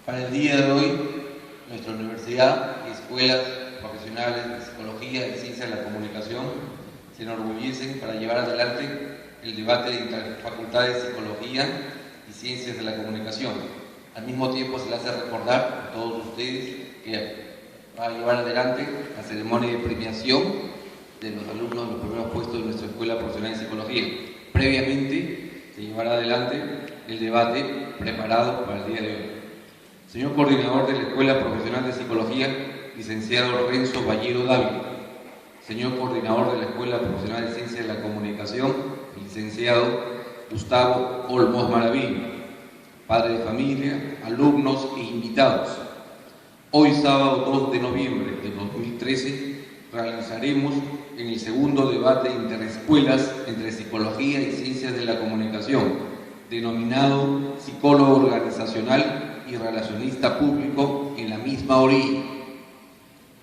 Para el día de hoy, nuestra universidad y escuelas profesionales de psicología y ciencia de la comunicación se enorgullecen para llevar adelante el debate de interfacultades de psicología y ciencias de la comunicación. Al mismo tiempo se le hace recordar a todos ustedes que va a llevar adelante la ceremonia de premiación de los alumnos de los primeros puestos de nuestra escuela profesional de psicología. Previamente se llevará adelante el debate preparado para el día de hoy. Señor coordinador de la Escuela Profesional de Psicología, licenciado Renzo Ballero Dávila. Señor coordinador de la Escuela Profesional de Ciencias de la Comunicación, licenciado Gustavo Olmos Maravillo. Padre de familia, alumnos e invitados. Hoy, sábado 2 de noviembre de 2013, realizaremos en el segundo debate interescuelas entre Psicología y Ciencias de la Comunicación, denominado Psicólogo Organizacional y Relacionista Público en la misma orilla.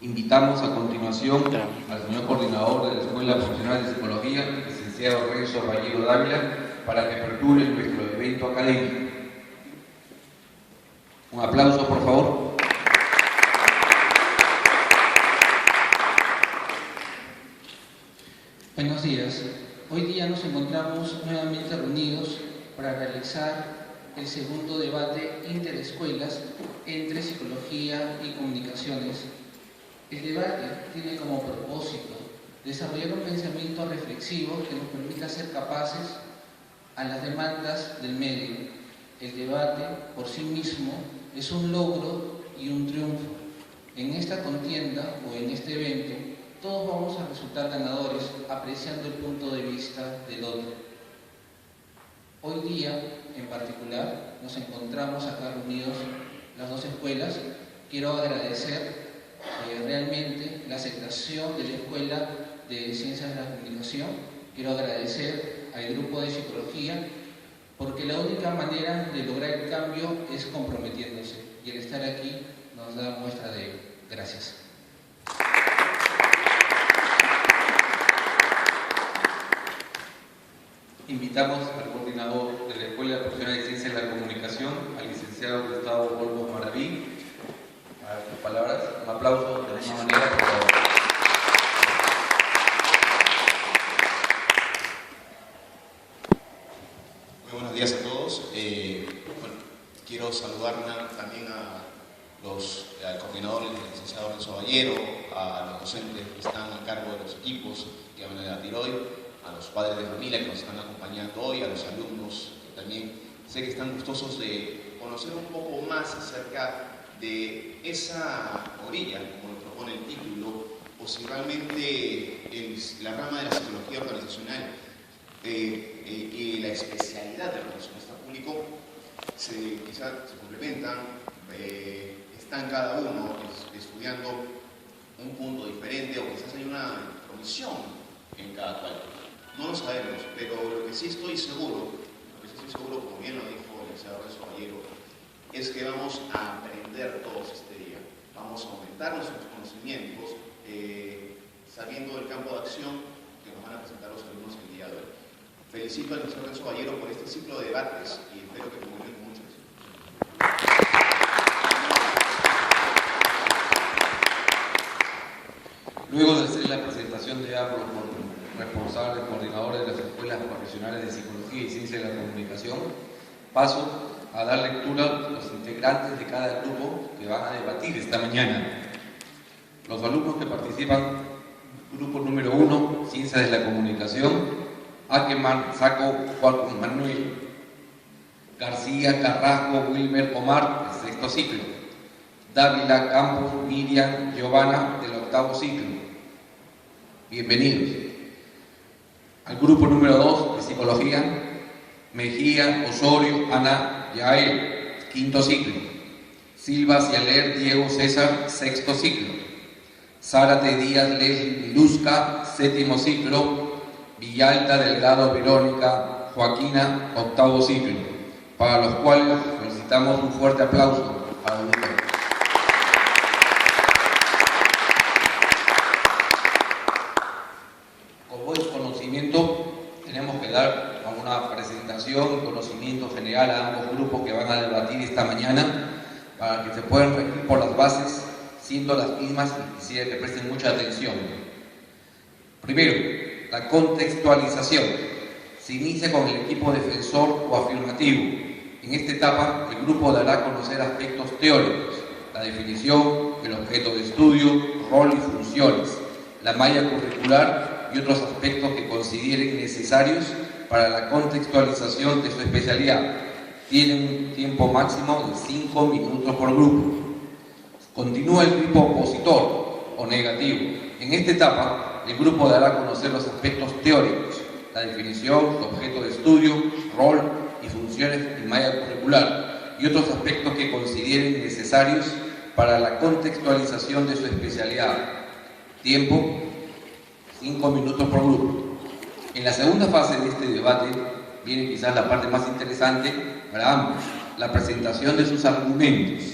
Invitamos a continuación al señor coordinador de la Escuela Profesional de Psicología, licenciado Renzo Ballero Dávila, para que aperture nuestro evento académico. Un aplauso, por favor. Buenos días. Hoy día nos encontramos nuevamente reunidos para realizar el segundo debate interescuelas entre psicología y comunicaciones. El debate tiene como propósito desarrollar un pensamiento reflexivo que nos permita ser capaces a las demandas del medio. El debate por sí mismo es un logro y un triunfo. En esta contienda o en este evento todos vamos a resultar ganadores apreciando el punto de vista del otro. Hoy día, en particular, nos encontramos acá reunidos las dos escuelas. Quiero agradecer realmente la aceptación de la Escuela de Ciencias de la Comunicación. Quiero agradecer al grupo de Psicología, porque la única manera de lograr el cambio es comprometiéndose, y el estar aquí nos da muestra de ello. Gracias. Invitamos al coordinador de la Escuela Profesional de Ciencias de la Comunicación, al licenciado Gustavo Olmos Maravillo, a sus palabras. Un aplauso de la misma manera, por favor. Muy buenos días a todos. Quiero saludar también al coordinador, el licenciado Renzo Ballero, a los docentes que están a cargo de los equipos que van a debatir hoy, a los padres de familia que nos están acompañando hoy, a los alumnos que también sé que están gustosos de conocer un poco más acerca de esa orilla, como lo propone el título, o si realmente la rama de la psicología organizacional y la especialidad del relacionista público quizás se complementan, están cada uno estudiando un punto diferente o quizás hay una comisión en cada cual. No lo sabemos, pero lo que sí estoy seguro, como bien lo dijo el licenciado Renzo Ballero, es que vamos a aprender todos este día. Vamos a aumentar nuestros conocimientos sabiendo del campo de acción que nos van a presentar los alumnos el día de hoy. Felicito al licenciado Renzo Ballero por este ciclo de debates y espero que concluyan con mucho éxito. Luego de hacer la presentación de ambos responsables, coordinadores de las escuelas profesionales de psicología y ciencia de la comunicación, paso a dar lectura a los integrantes de cada grupo que van a debatir esta mañana. Los alumnos que participan, grupo número 1, Ciencias de la Comunicación: Ackerman Saco Juan Manuel, García Carrasco Wilmer Omar, del sexto ciclo; Dávila Campos Miriam Giovanna, del octavo ciclo. Bienvenidos. Al grupo número 2 de Psicología: Mejía Osorio Ana Yael, quinto ciclo; Silva Cialer Diego César, sexto ciclo; Zárate Díaz Leslie Milusca, séptimo ciclo; Villalta Delgado Verónica Joaquina, octavo ciclo, para los cuales solicitamos un fuerte aplauso a los docentes. Con buen conocimiento tenemos que dar una presentación, conocimiento general a ambos grupos que van a debatir esta mañana para que se puedan regir por las bases, siendo las mismas, y quisiera que presten mucha atención. Primero, la contextualización. Se inicia con el equipo defensor o afirmativo. En esta etapa, el grupo dará a conocer aspectos teóricos, la definición, el objeto de estudio, rol y funciones, la malla curricular y otros aspectos que consideren necesarios para la contextualización de su especialidad. Tienen un tiempo máximo de 5 minutos por grupo. Continúa el grupo opositor o negativo. En esta etapa, el grupo dará a conocer los aspectos teóricos, la definición, el objeto de estudio, rol y funciones y malla curricular, y otros aspectos que consideren necesarios para la contextualización de su especialidad. Tiempo, 5 minutos por grupo. En la segunda fase de este debate viene quizás la parte más interesante para ambos, la presentación de sus argumentos.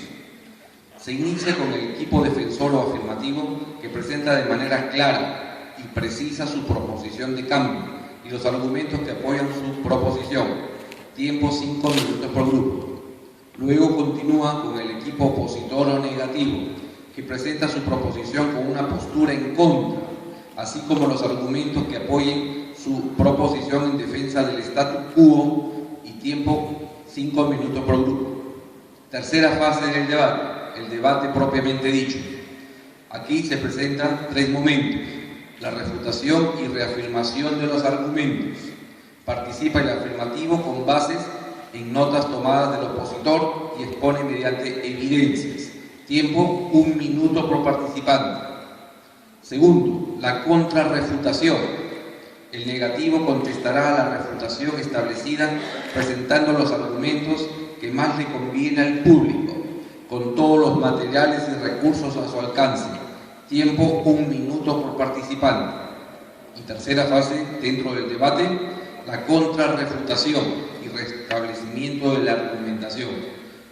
Se inicia con el equipo defensor o afirmativo que presenta de manera clara y precisa su proposición de cambio y los argumentos que apoyan su proposición. Tiempo 5 minutos por grupo. Luego continúa con el equipo opositor o negativo que presenta su proposición con una postura en contra, así como los argumentos que apoyen su proposición en defensa del statu quo, y tiempo 5 minutos por grupo. Tercera fase del debate, el debate propiamente dicho. Aquí se presentan 3 momentos: la refutación y reafirmación de los argumentos. Participa el afirmativo con bases en notas tomadas del opositor y expone mediante evidencias. Tiempo 1 minuto por participante. Segundo, la contrarrefutación. El negativo contestará a la refutación establecida presentando los argumentos que más le conviene al público, con todos los materiales y recursos a su alcance. Tiempo 1 minuto por participante. Y tercera fase dentro del debate, la contrarrefutación y restablecimiento de la argumentación.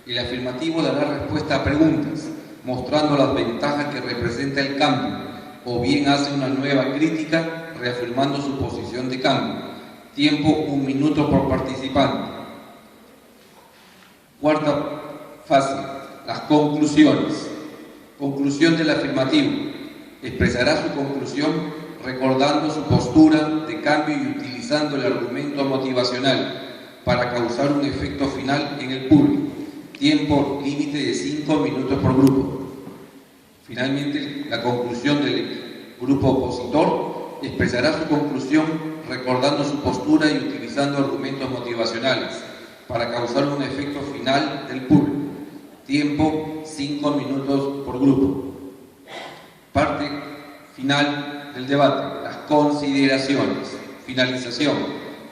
El afirmativo dará respuesta a preguntas, mostrando las ventajas que representa el cambio, o bien hace una nueva crítica reafirmando su posición de cambio. Tiempo 1 minuto por participante. Cuarta fase, las conclusiones. Conclusión del afirmativo. Expresará su conclusión recordando su postura de cambio y utilizando el argumento motivacional para causar un efecto final en el público. Tiempo límite de 5 minutos por grupo. Finalmente, la conclusión del grupo opositor expresará su conclusión recordando su postura y utilizando argumentos motivacionales para causar un efecto final del público. Tiempo 5 minutos por grupo. Parte final del debate, las consideraciones. Finalización.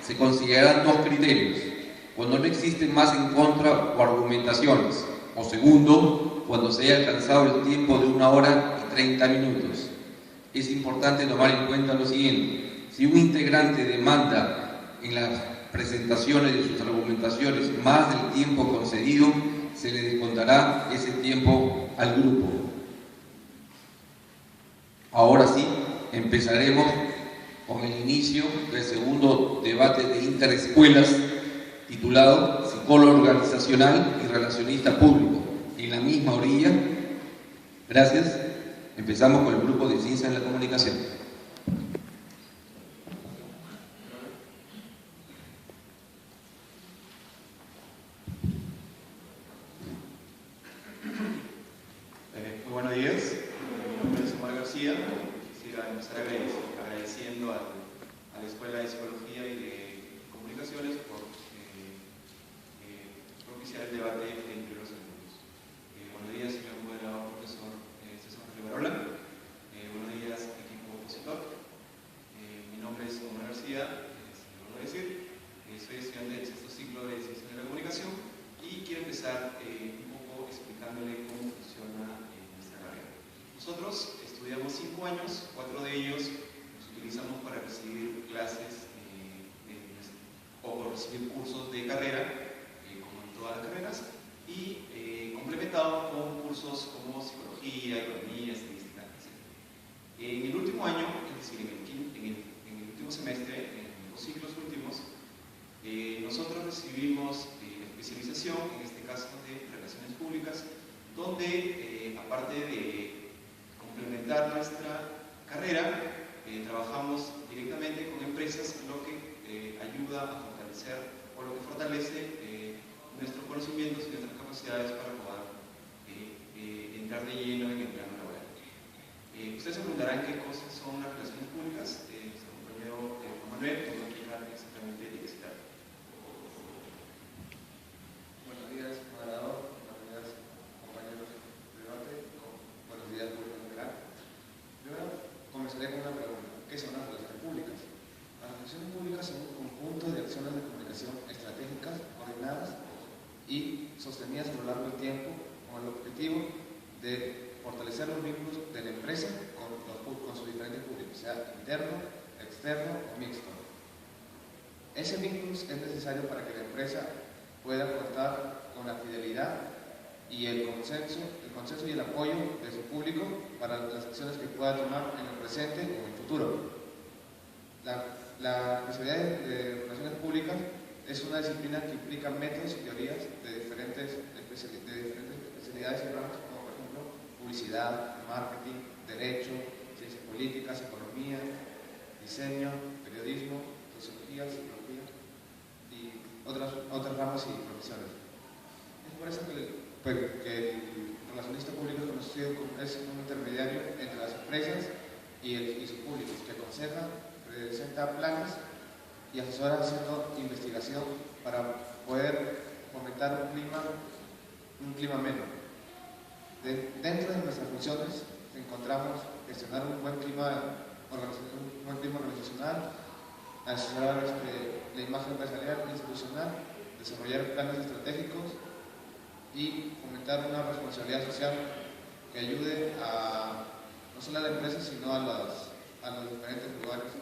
Se considerarán 2 criterios: cuando no existen más en contra o argumentaciones, o segundo, cuando se haya alcanzado el tiempo de 1 hora y 30 minutos. Es importante tomar en cuenta lo siguiente: si un integrante demanda en las presentaciones de sus argumentaciones más del tiempo concedido, se le descontará ese tiempo al grupo. Ahora sí, empezaremos con el inicio del segundo debate de interescuelas, titulado Psicólogo Organizacional y Relacionista Público, en la misma orilla. Gracias. Empezamos con el grupo de Ciencia en la Comunicación. Muy buenos días. Mi nombre es Omar García. Quisiera empezar agradeciendo a la Escuela de Psicología y de Comunicaciones por propiciar el debate entre los alumnos. Buenos días, señor moderador, profesor César Rivarola. Buenos días, equipo opositor. Mi nombre es Omar García, se lo voy a decir. Soy estudiante del 6º ciclo de Ciencias de la Comunicación y quiero empezar un poco explicándole cómo funciona nuestra carrera. Nosotros estudiamos 5 años, 4 de ellos los utilizamos para recibir clases o recibir cursos de carrera, como en todas las carreras, y complementado con cursos como psicología, economía, estadística, etc. En el último año, es decir, en el último semestre, en los ciclos últimos, nosotros recibimos especialización, en este caso de Relaciones Públicas, donde aparte de complementar nuestra carrera, trabajamos directamente con empresas, lo que ayuda a fortalecer o lo que fortalece nuestros conocimientos y nuestras capacidades para poder entrar de lleno en el plano laboral. Ustedes se preguntarán qué cosas son las relaciones públicas. Nuestro compañero Juan Manuel nos va a explicar exactamente de qué se trata. Buenos días, moderador. Buenos días, compañeros de debate. Buenos días, público en general. Primero, comenzaré con una pregunta. ¿Qué son las relaciones públicas? Las relaciones públicas son un conjunto de acciones de comunicación estratégicas, coordinadas y sostenidas a lo largo del tiempo con el objetivo de fortalecer los vínculos de la empresa con sus diferentes públicos, sea interno, externo o mixto. Ese vínculo es necesario para que la empresa pueda contar con la fidelidad y el consenso y el apoyo de su público para las acciones que pueda tomar en el presente o en el futuro. La especialidad de relaciones públicas es una disciplina que implica métodos y teorías de diferentes especialidades y ramas, como por ejemplo publicidad, marketing, derecho, ciencias políticas, economía, diseño, periodismo, sociología, psicología y otras ramas y profesiones. Es por eso que el relacionista público es un intermediario entre las empresas y sus públicos, que aconseja, presenta planes y asesora haciendo investigación para poder fomentar un clima ameno. Dentro de nuestras funciones encontramos gestionar un buen clima organizacional, asesorar la imagen empresarial e institucional, desarrollar planes estratégicos y fomentar una responsabilidad social que ayude no solo a la empresa, sino a los diferentes lugares,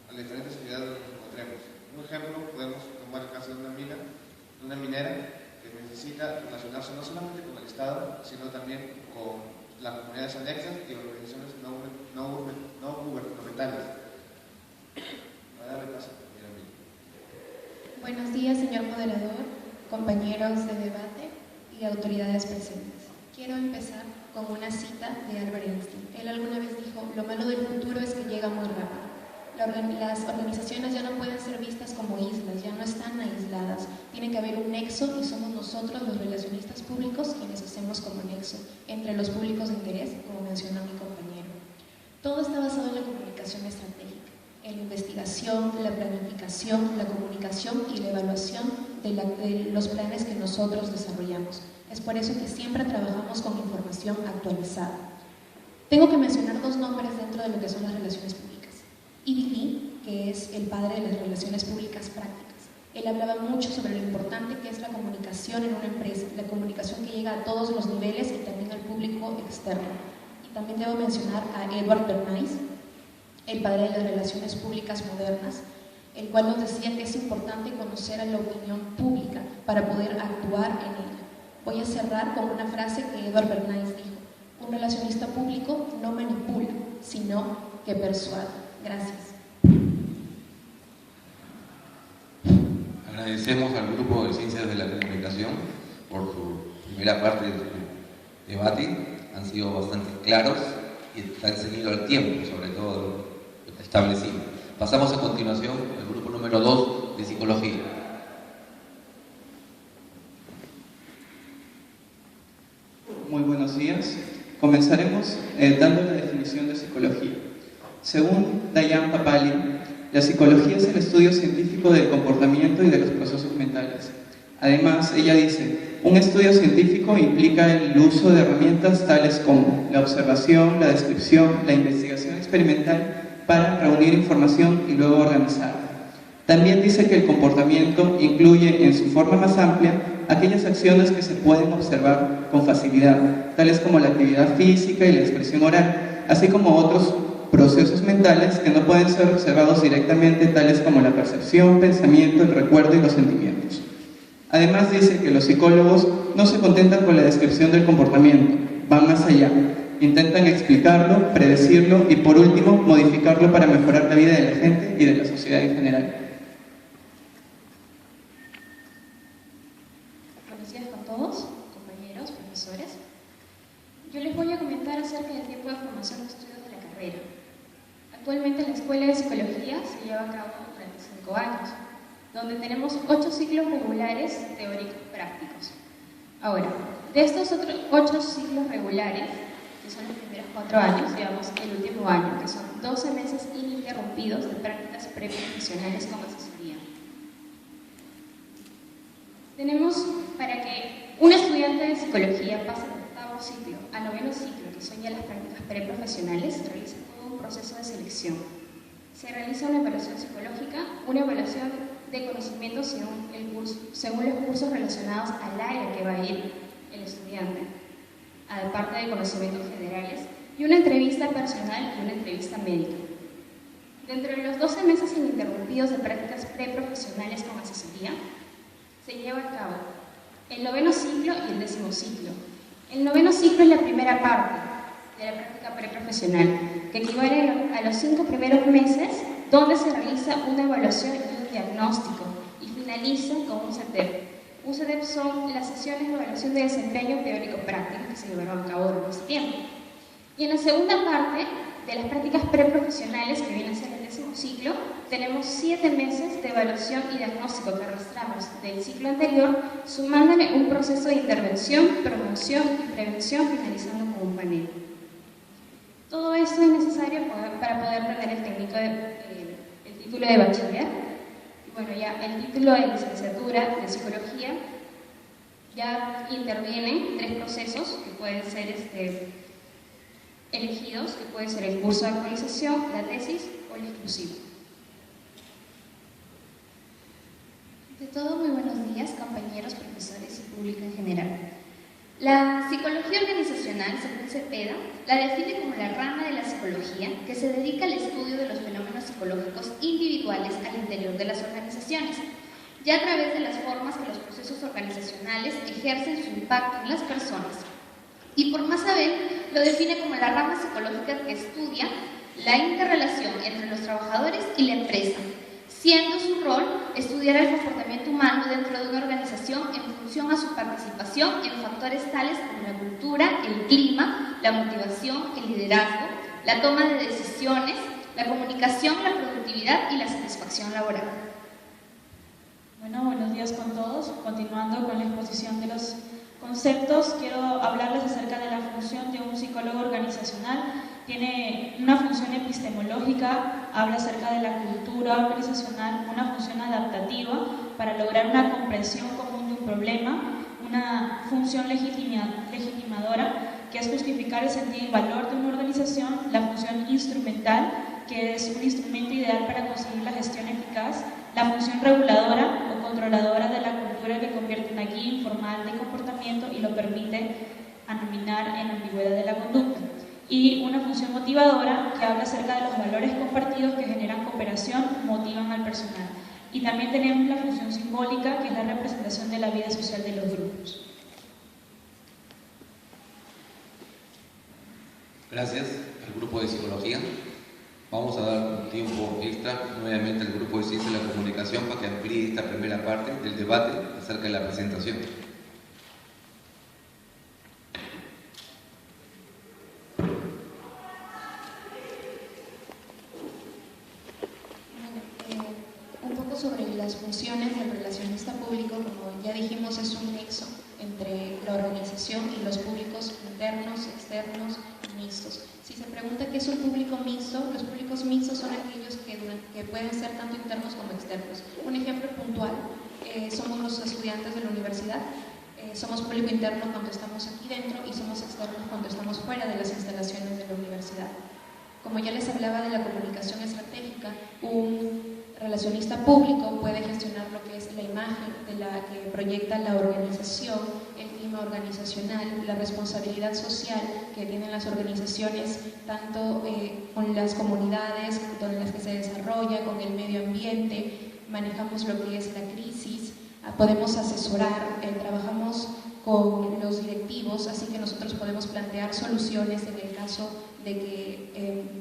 a las diferentes ciudades donde nos encontremos. Un ejemplo, podemos tomar el caso de una minera que necesita relacionarse no solamente con el Estado, sino también con las comunidades anexas y organizaciones no gubernamentales. Voy a darle paso, compañera Emilia. Buenos días, señor moderador, compañeros de debate y autoridades presentes. Quiero empezar con una cita de Albert Einstein. Él alguna vez dijo: lo malo del futuro es que llega muy rápido. Las organizaciones ya no pueden ser vistas como islas, ya no están aisladas. Tiene que haber un nexo y somos nosotros, los relacionistas públicos, quienes hacemos como nexo entre los públicos de interés, como mencionó mi compañero. Todo está basado en la comunicación estratégica, en la investigación, la planificación, la comunicación y la evaluación de los planes que nosotros desarrollamos. Es por eso que siempre trabajamos con información actualizada. Tengo que mencionar dos nombres dentro de lo que son las relaciones públicas. E.B. Lee, que es el padre de las relaciones públicas prácticas. Él hablaba mucho sobre lo importante que es la comunicación en una empresa, la comunicación que llega a todos los niveles y también al público externo. Y también debo mencionar a Edward Bernays, el padre de las relaciones públicas modernas, el cual nos decía que es importante conocer a la opinión pública para poder actuar en ella. Voy a cerrar con una frase que Edward Bernays dijo: un relacionista público no manipula, sino que persuade. Gracias. Agradecemos al Grupo de Ciencias de la Comunicación por su primera parte de su debate. Han sido bastante claros y han seguido al tiempo, sobre todo lo que establecido. Pasamos a continuación al grupo número 2 de Psicología. Muy buenos días. Comenzaremos dando la definición de psicología. Según Diane Papali, la psicología es el estudio científico del comportamiento y de los procesos mentales. Además, ella dice: un estudio científico implica el uso de herramientas tales como la observación, la descripción, la investigación experimental para reunir información y luego organizarla. También dice que el comportamiento incluye en su forma más amplia aquellas acciones que se pueden observar con facilidad, tales como la actividad física y la expresión oral, así como otros procesos mentales que no pueden ser observados directamente, tales como la percepción, pensamiento, el recuerdo y los sentimientos. Además dice que los psicólogos no se contentan con la descripción del comportamiento, van más allá, intentan explicarlo, predecirlo y por último modificarlo para mejorar la vida de la gente y de la sociedad en general. Buenos días con todos, compañeros, profesores. carrera. Actualmente la Escuela de Psicología se lleva a cabo durante 5 años, donde tenemos 8 ciclos regulares teóricos prácticos. Ahora, de estos otros 8 ciclos regulares, que son los primeros 4 años, llevamos el último año, que son 12 meses ininterrumpidos de prácticas preprofesionales con asesoría. Tenemos para que un estudiante de psicología pase del 8º ciclo al 9º ciclo, que son ya las prácticas preprofesionales, se realiza todo un proceso de selección. Se realiza una evaluación psicológica, una evaluación de conocimientos según los cursos relacionados al área que va a ir el estudiante, aparte de conocimientos generales, y una entrevista personal y una entrevista médica. Dentro de los 12 meses ininterrumpidos de prácticas preprofesionales con asesoría, se lleva a cabo el 9º ciclo y el 10º ciclo. El 9º ciclo es la primera parte de la práctica preprofesional, que equivale a los 5 primeros meses, donde se realiza una evaluación y un diagnóstico, y finaliza con un CETEP. Un CETEP son las sesiones de evaluación de desempeño teórico-práctico que se llevaron a cabo durante ese tiempo. Y en la segunda parte de las prácticas preprofesionales, que viene a ser el 10º ciclo, tenemos 7 meses de evaluación y diagnóstico que arrastramos del ciclo anterior, sumándole un proceso de intervención, promoción y prevención, finalizando con un panel. Todo esto es necesario para poder tener el título de bachiller. Y bueno, ya el título de licenciatura de psicología ya intervienen 3 procesos que pueden ser elegidos, que puede ser el curso de actualización, la tesis o el exclusivo. De todo, muy buenos días, compañeros, profesores y público en general. La psicología organizacional, según Cepeda, la define como la rama de la psicología que se dedica al estudio de los fenómenos psicológicos individuales al interior de las organizaciones, ya a través de las formas que los procesos organizacionales ejercen su impacto en las personas. Y por más saber, lo define como la rama psicológica que estudia la interrelación entre los trabajadores y la empresa, siendo su rol estudiar el comportamiento humano dentro de una organización en función a su participación en factores tales como la cultura, el clima, la motivación, el liderazgo, la toma de decisiones, la comunicación, la productividad y la satisfacción laboral. Bueno, buenos días con todos. Continuando con la exposición de los conceptos, quiero hablarles acerca de la función de un psicólogo organizacional. Tiene una función epistemológica, habla acerca de la cultura organizacional, una función adaptativa para lograr una comprensión común de un problema, una función legitimadora, que es justificar el sentido y valor de una organización, la función instrumental, que es un instrumento ideal para conseguir la gestión eficaz, la función reguladora o controladora de la cultura, que convierte una guía informal de comportamiento y lo permite anominar en la ambigüedad de la conducta, y una función motivadora, que habla acerca de los valores compartidos que generan cooperación, motivan al personal. Y también tenemos la función simbólica, que es la representación de la vida social de los grupos. Gracias al grupo de psicología. Vamos a dar un tiempo extra nuevamente al grupo de ciencia de la comunicación para que amplíe esta primera parte del debate acerca de la presentación. Un poco sobre las funciones del relacionista público. Como ya dijimos, es un nexo entre la organización y los públicos internos, externos y mixtos. Si se pregunta qué es un público mixto, los públicos mixtos son aquellos que pueden ser tanto internos como externos. Un ejemplo puntual, somos los estudiantes de la universidad, somos público interno cuando estamos aquí dentro y somos externos cuando estamos fuera de las instalaciones de la universidad. Como ya les hablaba de la comunicación estratégica, un relacionista público puede gestionar lo que es la imagen de la que proyecta la organización, el clima organizacional, la responsabilidad social que tienen las organizaciones, tanto con las comunidades con las que se desarrolla, con el medio ambiente, manejamos lo que es la crisis, podemos asesorar, trabajamos con los directivos, así que nosotros podemos plantear soluciones en el caso de que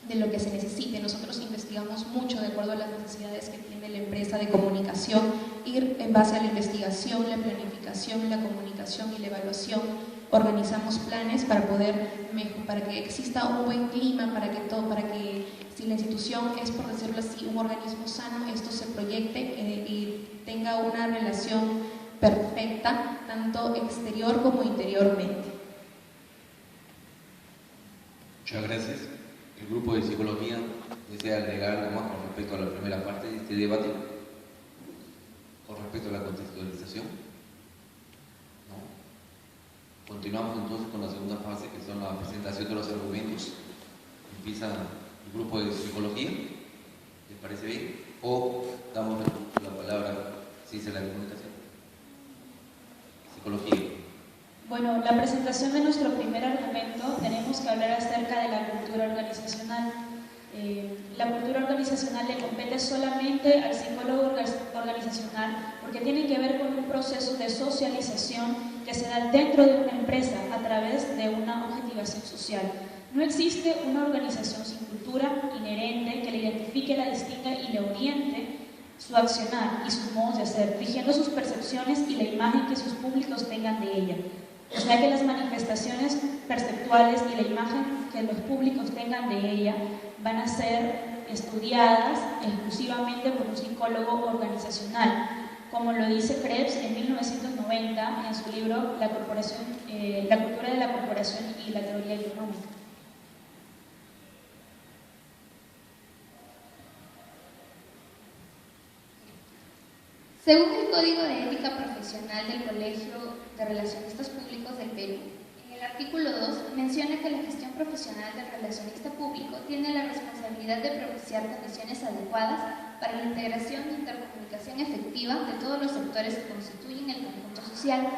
de lo que se necesite. Nosotros investigamos mucho de acuerdo a las necesidades que tiene la empresa de comunicación, ir en base a la investigación, la planificación, la comunicación y la evaluación, organizamos planes para para que exista un buen clima, para que si la institución es, por decirlo así, un organismo sano, esto se proyecte y tenga una relación perfecta, tanto exterior como interiormente. Muchas gracias. El grupo de psicología desea agregar algo más con respecto a la primera parte de este debate, con respecto a la contextualización. ¿No? Continuamos entonces con la segunda fase, que son la presentación de los argumentos. Empieza el grupo de psicología. ¿Les parece bien? O damos la palabra a Ciencia de la Comunicación. Psicología. Bueno, la presentación de nuestro primer argumento, tenemos que hablar acerca de la cultura organizacional. La cultura organizacional le compete solamente al psicólogo organizacional porque tiene que ver con un proceso de socialización que se da dentro de una empresa a través de una objetivación social. No existe una organización sin cultura inherente que le identifique, la distinga y le oriente su accionar y sus modos de ser, rigiendo sus percepciones y la imagen que sus públicos tengan de ella. O sea que las manifestaciones perceptuales y la imagen que los públicos tengan de ella van a ser estudiadas exclusivamente por un psicólogo organizacional, como lo dice Krebs en 1990 en su libro La cultura de la corporación y la teoría económica. Según el Código de Ética Profesional del Colegio de Relacionistas Públicos del Perú, en el artículo 2 menciona que la gestión profesional del relacionista público tiene la responsabilidad de propiciar condiciones adecuadas para la integración e intercomunicación efectiva de todos los sectores que constituyen el conjunto social,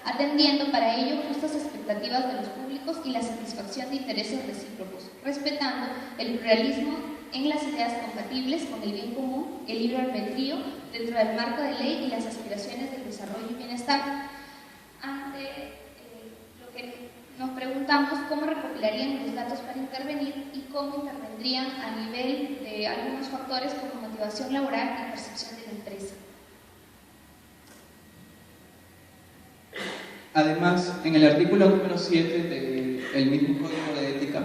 atendiendo para ello justas expectativas de los públicos y la satisfacción de intereses recíprocos, respetando el pluralismo en las ideas compatibles con el bien común, el libre albedrío dentro del marco de ley y las aspiraciones del desarrollo y bienestar. Ante lo que nos preguntamos, ¿cómo recopilarían los datos para intervenir y cómo intervendrían a nivel de algunos factores como motivación laboral y percepción de la empresa? Además, en el artículo número 7 del mismo Código de Ética,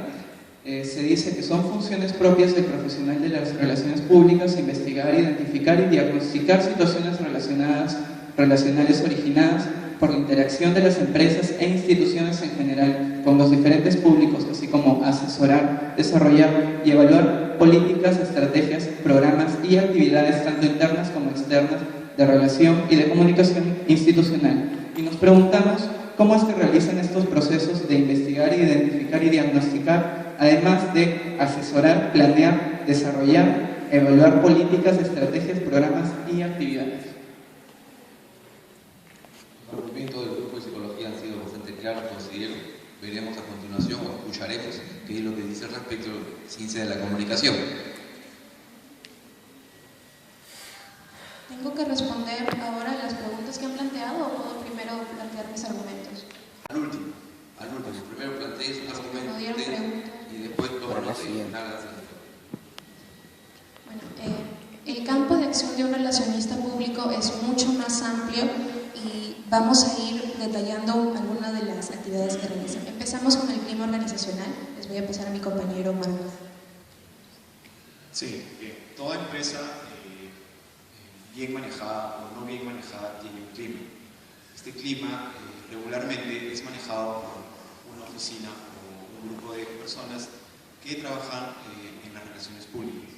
se dice que son funciones propias del profesional de las relaciones públicas investigar, identificar y diagnosticar situaciones relacionales originadas por la interacción de las empresas e instituciones en general con los diferentes públicos, así como asesorar, desarrollar y evaluar políticas, estrategias, programas y actividades tanto internas como externas de relación y de comunicación institucional. Y nos preguntamos cómo es que realizan estos procesos de investigar, identificar y diagnosticar, además de asesorar, planear, desarrollar, evaluar políticas, estrategias, programas y actividades. Los argumentos del grupo de psicología han sido bastante claros, considero. Veremos a continuación o escucharemos qué es lo que dice respecto a la ciencia de la comunicación. ¿Tengo que responder ahora las preguntas que han planteado o puedo primero plantear mis argumentos? Al último. Primero plantees un argumento y después lo Bueno, el campo de acción de un relacionista público es mucho más amplio y vamos a ir detallando algunas de las actividades que realizan. Empezamos con el clima organizacional. Les voy a pasar a mi compañero Marcos. Sí, toda empresa bien manejada o no bien manejada tiene un clima. Este clima regularmente es manejado por una oficina o un grupo de personas que trabajan en las relaciones públicas.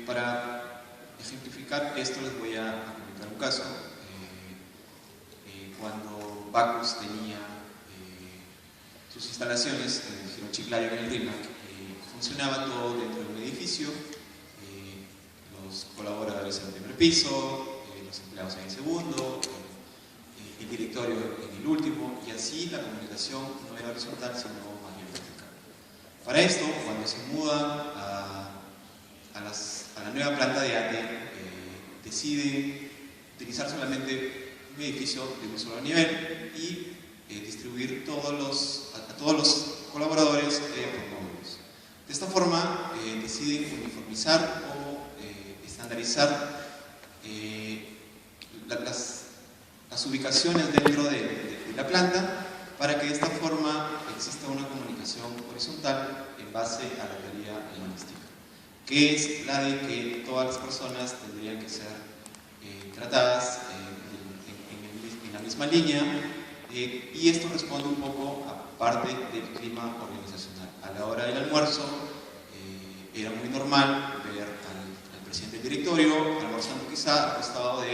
Para ejemplificar esto les voy a comentar un caso. Cuando Bacus tenía sus instalaciones en el Girón Chiclayo en el RIMAC, funcionaba todo dentro de un edificio, los colaboradores en el primer piso, los empleados en el segundo, el directorio en el último, y así la comunicación no era horizontal sino más bien vertical. Para esto, cuando se mudan a la nueva planta de ATE, deciden utilizar solamente un edificio de un solo nivel y distribuir a todos los colaboradores por módulos. De esta forma deciden uniformizar o estandarizar que es la de que todas las personas tendrían que ser tratadas en la misma línea, y esto responde un poco a parte del clima organizacional. A la hora del almuerzo era muy normal ver al presidente del directorio almorzando quizá al costado de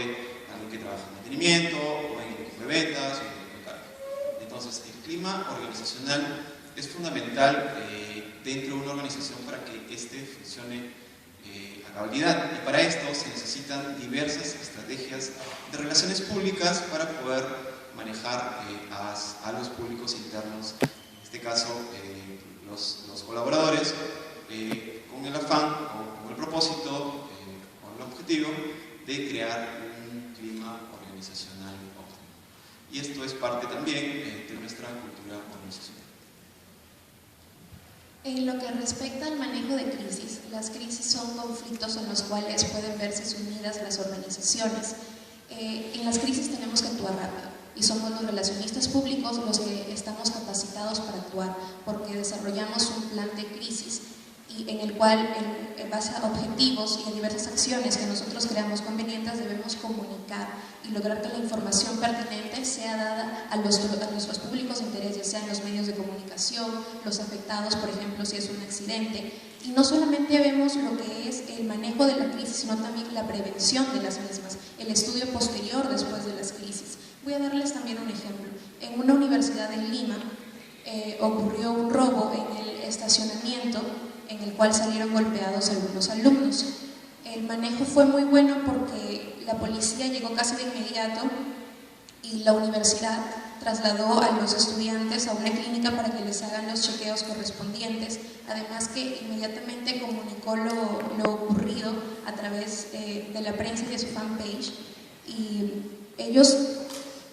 alguien que trabaja en mantenimiento o en el equipo de ventas o en el equipo de carga. Entonces, el clima organizacional es fundamental dentro de una organización para que éste funcione a cabalidad, y para esto se necesitan diversas estrategias de relaciones públicas para poder manejar a los públicos internos, en este caso los colaboradores, con el afán o con el propósito, con el objetivo de crear un clima organizacional óptimo. Y esto es parte también de nuestra cultura organizacional. En lo que respecta al manejo de crisis, las crisis son conflictos en los cuales pueden verse sumidas las organizaciones. En las crisis tenemos que actuar rápido y somos los relacionistas públicos los que estamos capacitados para actuar, porque desarrollamos un plan de crisis y en el cual, en base a objetivos y a diversas acciones que nosotros creamos convenientes, debemos comunicar y lograr que la información pertinente sea dada a nuestros públicos de interés, ya sean los medios de comunicación, los afectados, por ejemplo, si es un accidente. Y no solamente vemos lo que es el manejo de la crisis, sino también la prevención de las mismas, el estudio posterior después de las crisis. Voy a darles también un ejemplo. En una universidad en Lima ocurrió un robo en el estacionamiento, en el cual salieron golpeados algunos alumnos. El manejo fue muy bueno porque la policía llegó casi de inmediato y la universidad trasladó a los estudiantes a una clínica para que les hagan los chequeos correspondientes, además que inmediatamente comunicó lo ocurrido a través de la prensa y de su fanpage, y ellos,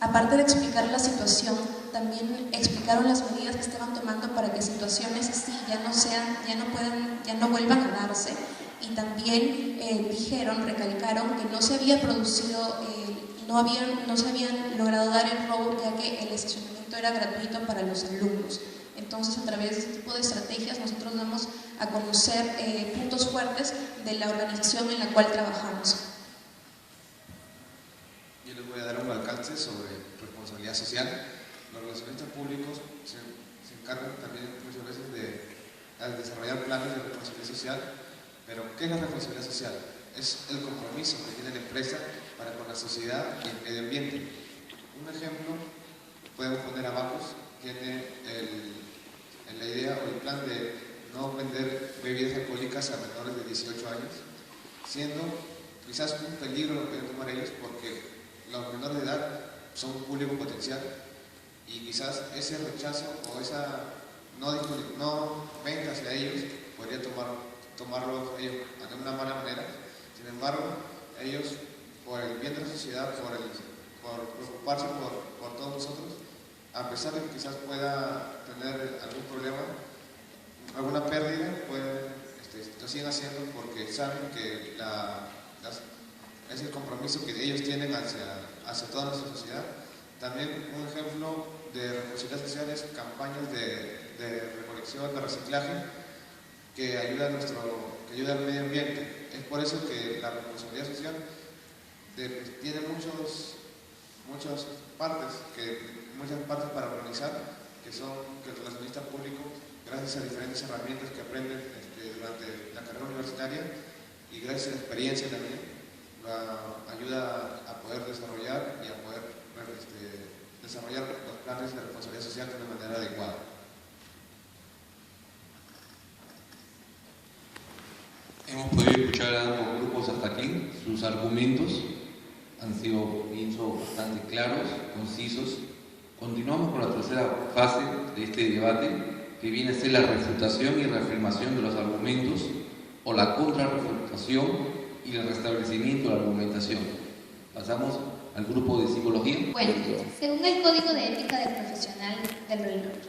aparte de explicar la situación, también explicaron las medidas que estaban tomando para que situaciones así ya no vuelvan a darse, y también recalcaron que no se había producido, no se habían logrado dar el robo, ya que el estacionamiento era gratuito para los alumnos. Entonces, a través de este tipo de estrategias nosotros vamos a conocer puntos fuertes de la organización en la cual trabajamos. Yo les voy a dar un alcance sobre responsabilidad social. Los relacionistas públicos se encargan también muchas veces de desarrollar planes de responsabilidad social. Pero, ¿qué es la responsabilidad social? Es el compromiso que tiene la empresa para con la sociedad y el medio ambiente. Un ejemplo, podemos poner a Bacus, tiene la idea o el plan de no vender bebidas alcohólicas a menores de 18 años, siendo quizás un peligro lo que pueden tomar ellos, porque los menores de edad son un público potencial, y quizás ese rechazo o esa no venta hacia ellos podría tomarlo ellos de una mala manera. Sin embargo, ellos, por el bien de la sociedad, por preocuparse por todos nosotros, a pesar de que quizás pueda tener algún problema, alguna pérdida, lo siguen haciendo porque saben que es el compromiso que ellos tienen hacia toda nuestra sociedad. También un ejemplo de responsabilidad social es campañas de recolección, de reciclaje, que ayuda al medio ambiente. Es por eso que la responsabilidad social tiene muchas partes para organizar, que el relacionista público, gracias a diferentes herramientas que aprenden durante la carrera universitaria y gracias a la experiencia también, ayuda a poder desarrollar y a poder desarrollar los planes de responsabilidad social de una manera adecuada. Hemos podido escuchar a ambos grupos hasta aquí. Sus argumentos han sido, pienso, bastante claros, concisos. Continuamos con la tercera fase de este debate, que viene a ser la refutación y reafirmación de los argumentos, o la contrarrefutación y el restablecimiento de la argumentación. Pasamos al grupo de psicología. Bueno, según el Código de Ética del Profesional del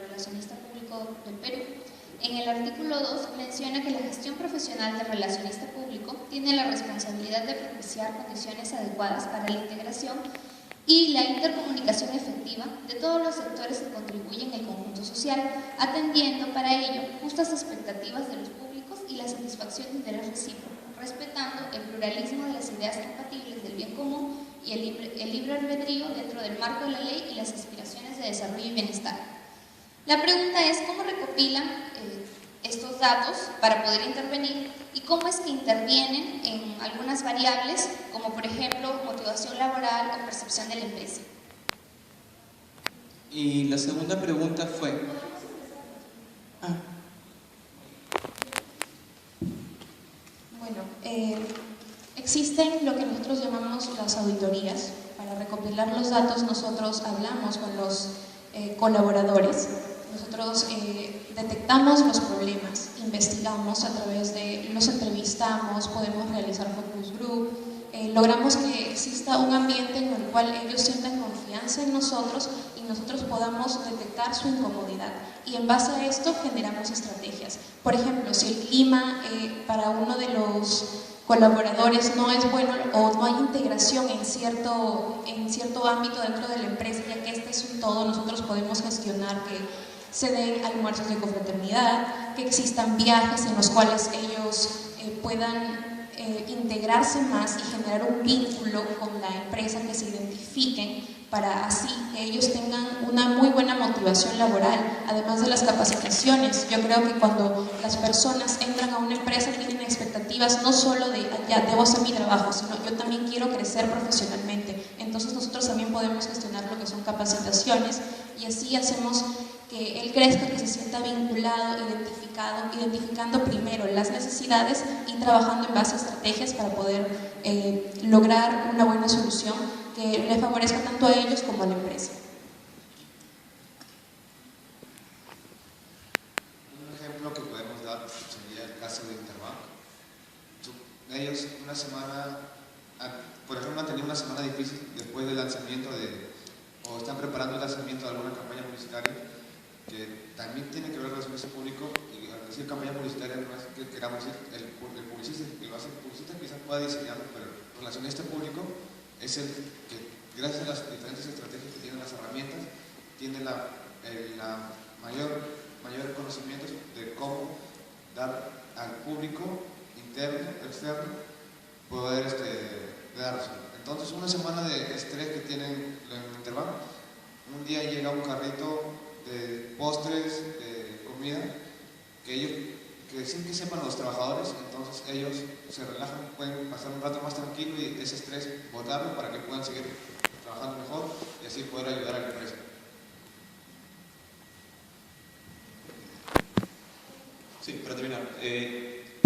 Relacionista Público del Perú, en el artículo 2 menciona que la gestión profesional del relacionista público tiene la responsabilidad de propiciar condiciones adecuadas para la integración y la intercomunicación efectiva de todos los sectores que contribuyen al conjunto social, atendiendo para ello justas expectativas de los públicos y la satisfacción de interés recíproco, respetando el pluralismo de las ideas compatibles del bien común y el libre albedrío dentro del marco de la ley y las aspiraciones de desarrollo y bienestar. La pregunta es cómo recopilan estos datos para poder intervenir y cómo es que intervienen en algunas variables, como por ejemplo motivación laboral o percepción de la empresa. Y la segunda pregunta fue... Bueno, existen lo que nosotros llamamos las auditorías. Para recopilar los datos nosotros hablamos con los colaboradores. Nosotros detectamos los problemas, investigamos a través de, los entrevistamos, podemos realizar focus group, logramos que exista un ambiente en el cual ellos sientan confianza en nosotros y nosotros podamos detectar su incomodidad. Y en base a esto generamos estrategias. Por ejemplo, si el clima para uno de los colaboradores no es bueno o no hay integración en cierto ámbito dentro de la empresa, ya que este es un todo, nosotros podemos gestionar que se den almuerzos de confraternidad, que existan viajes en los cuales ellos puedan integrarse más y generar un vínculo con la empresa, que se identifiquen para así que ellos tengan una muy buena motivación laboral, además de las capacitaciones. Yo creo que cuando las personas entran a una empresa tienen expectativas no solo de ya debo hacer mi trabajo, sino yo también quiero crecer profesionalmente. Entonces nosotros también podemos gestionar lo que son capacitaciones y así hacemos que él crezca, que se sienta vinculado, identificando primero las necesidades y trabajando en base a estrategias para poder lograr una buena solución que le favorezca tanto a ellos como a la empresa. Un ejemplo que podemos dar sería el caso de Interbank. Ellos una semana, por ejemplo, han tenido una semana difícil después del lanzamiento o están preparando el lanzamiento de alguna campaña publicitaria que también tiene que ver con el servicio público. Y al decir campaña publicitaria no es que queramos decir el publicista que lo hace, el publicista quizás pueda diseñarlo, pero el relacionista público es el que, gracias a las diferentes estrategias que tienen las herramientas, tiene mayor conocimiento de cómo dar al público interno, externo, poder darse. Entonces, una semana de estrés que tienen en Interbank, un día llega un carrito de postres, de comida, que sin que sepan los trabajadores, entonces ellos se relajan, pueden pasar un rato más tranquilo y ese estrés botarlo para que puedan seguir trabajando mejor y así poder ayudar a la empresa. Sí, para terminar,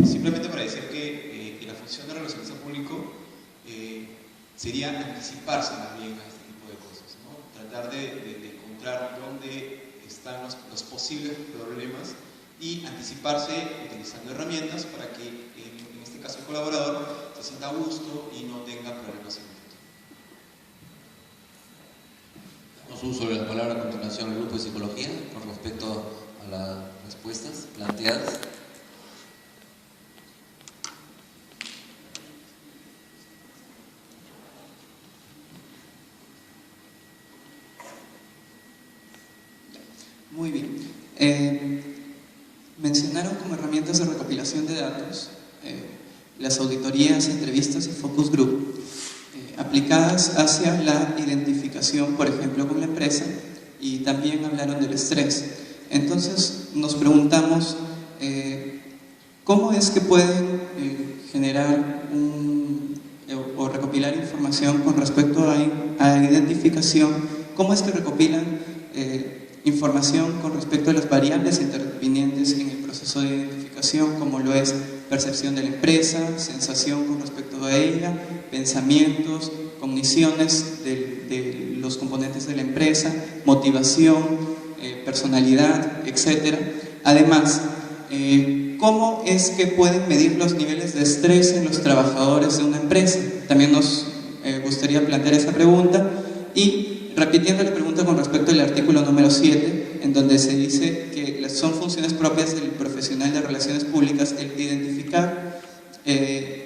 simplemente para decir que la función de relacionista público sería anticiparse más bien a este tipo de cosas, ¿no? Tratar de encontrar dónde están los posibles problemas y anticiparse utilizando herramientas para que en este caso el colaborador se sienta a gusto y no tenga problemas en el futuro. Damos uso de la palabra a continuación al grupo de psicología con respecto a las respuestas planteadas. Muy bien. Mencionaron como herramientas de recopilación de datos las auditorías, entrevistas y focus group aplicadas hacia la identificación, por ejemplo, con la empresa, y también hablaron del estrés. Entonces nos preguntamos ¿cómo es que pueden generar o recopilar información con respecto a identificación? ¿Cómo es que recopilan información con respecto a las variables intervinientes en el proceso de identificación, como lo es percepción de la empresa, sensación con respecto a ella, pensamientos, cogniciones de los componentes de la empresa, motivación, personalidad, etc. Además, ¿cómo es que pueden medir los niveles de estrés en los trabajadores de una empresa? También nos gustaría plantear esa pregunta. Y repitiendo la pregunta con respecto al artículo número 7, en donde se dice que son funciones propias del profesional de relaciones públicas el identificar,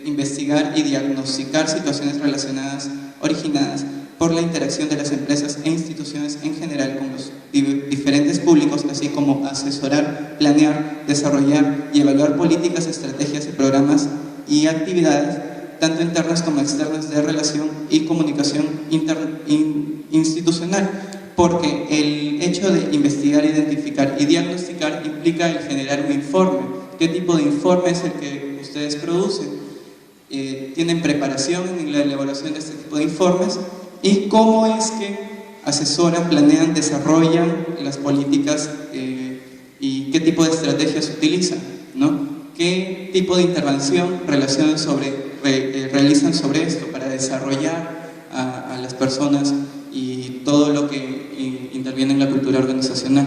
investigar y diagnosticar situaciones relacionadas, originadas por la interacción de las empresas e instituciones en general con los diferentes públicos públicos, así como asesorar, planear, desarrollar y evaluar políticas, estrategias y programas y actividades, tanto internas como externas, de relación y comunicación institucional, porque el hecho de investigar, identificar y diagnosticar implica el generar un informe. ¿Qué tipo de informe es el que ustedes producen? ¿Tienen preparación en la elaboración de este tipo de informes? ¿Y cómo es que asesoran, planean, desarrollan las políticas y qué tipo de estrategias utilizan, ¿no? ¿Qué tipo de intervención realizan sobre esto para desarrollar a las personas y todo lo que interviene en la cultura organizacional?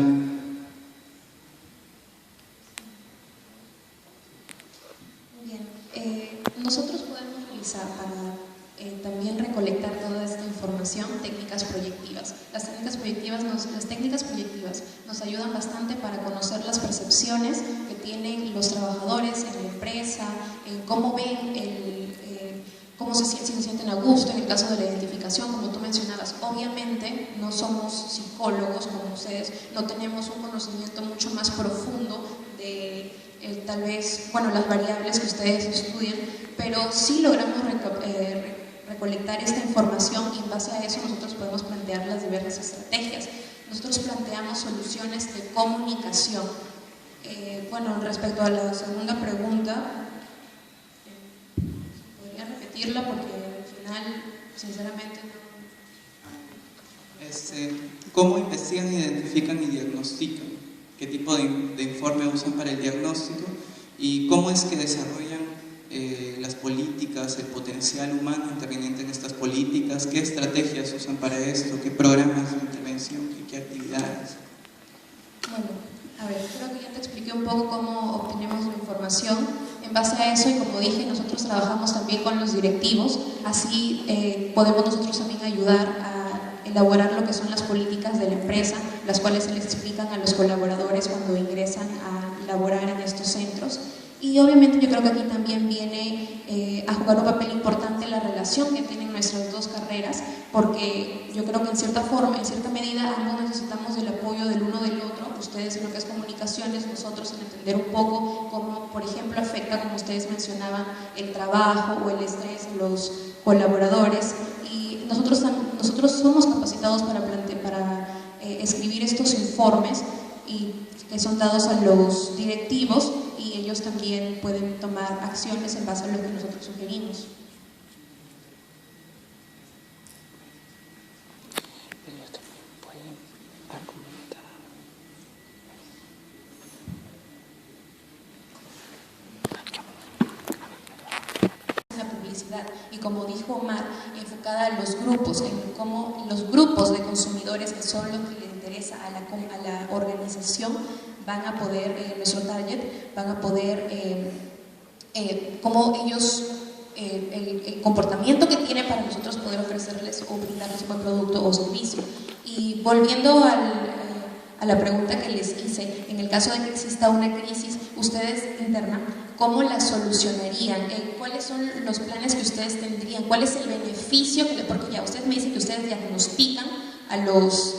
Bien, nosotros podemos realizar para también recolectar toda esta información técnicas proyectivas. Las técnicas proyectivas nos ayudan bastante para conocer las percepciones que tienen los trabajadores en la empresa, en cómo ven cómo si se sienten a gusto en el caso de la identificación, como tú mencionabas. Obviamente no somos psicólogos como ustedes, no tenemos un conocimiento mucho más profundo de tal vez, bueno, las variables que ustedes estudian, pero sí logramos recolectar esta información y en base a eso nosotros podemos plantear las diversas estrategias. Nosotros planteamos soluciones de comunicación. Bueno, respecto a la segunda pregunta, podría repetirla porque al final, sinceramente, no. ¿Cómo investigan, identifican y diagnostican? ¿Qué tipo de informe usan para el diagnóstico? ¿Y cómo es que desarrollan las políticas, el potencial humano interviniente en estas políticas? ¿Qué estrategias usan para esto? ¿Qué programas de intervención? ¿Qué actividades? Bueno, a ver, creo que ya te expliqué un poco cómo obtenemos la información. En base a eso, y como dije, nosotros trabajamos también con los directivos, así podemos nosotros también ayudar a elaborar lo que son las políticas de la empresa, las cuales se les explican a los colaboradores cuando ingresan a laborar en estos centros. Y obviamente yo creo que aquí también viene a jugar un papel importante la relación que tienen nuestras dos carreras, porque yo creo que en cierta forma, en cierta medida, ambos necesitamos del apoyo del uno del otro, ustedes en lo que es comunicaciones, nosotros en entender un poco cómo, por ejemplo, afecta, como ustedes mencionaban, el trabajo o el estrés de los colaboradores, y nosotros somos capacitados para escribir estos informes y que son dados a los directivos, y ellos también pueden tomar acciones en base a lo que nosotros sugerimos. Ellos también pueden argumentar. La publicidad, y como dijo Omar, enfocada a los grupos, en cómo los grupos de consumidores, que son los que le interesa a la organización, van a poder, nuestro target, van a poder, cómo ellos, el comportamiento que tienen para nosotros poder ofrecerles o brindarles un buen producto o servicio. Y volviendo a la pregunta que les hice, en el caso de que exista una crisis, ustedes interna, ¿cómo la solucionarían? ¿Cuáles son los planes que ustedes tendrían? ¿Cuál es el beneficio? Porque ya ustedes me dicen que ustedes diagnostican a los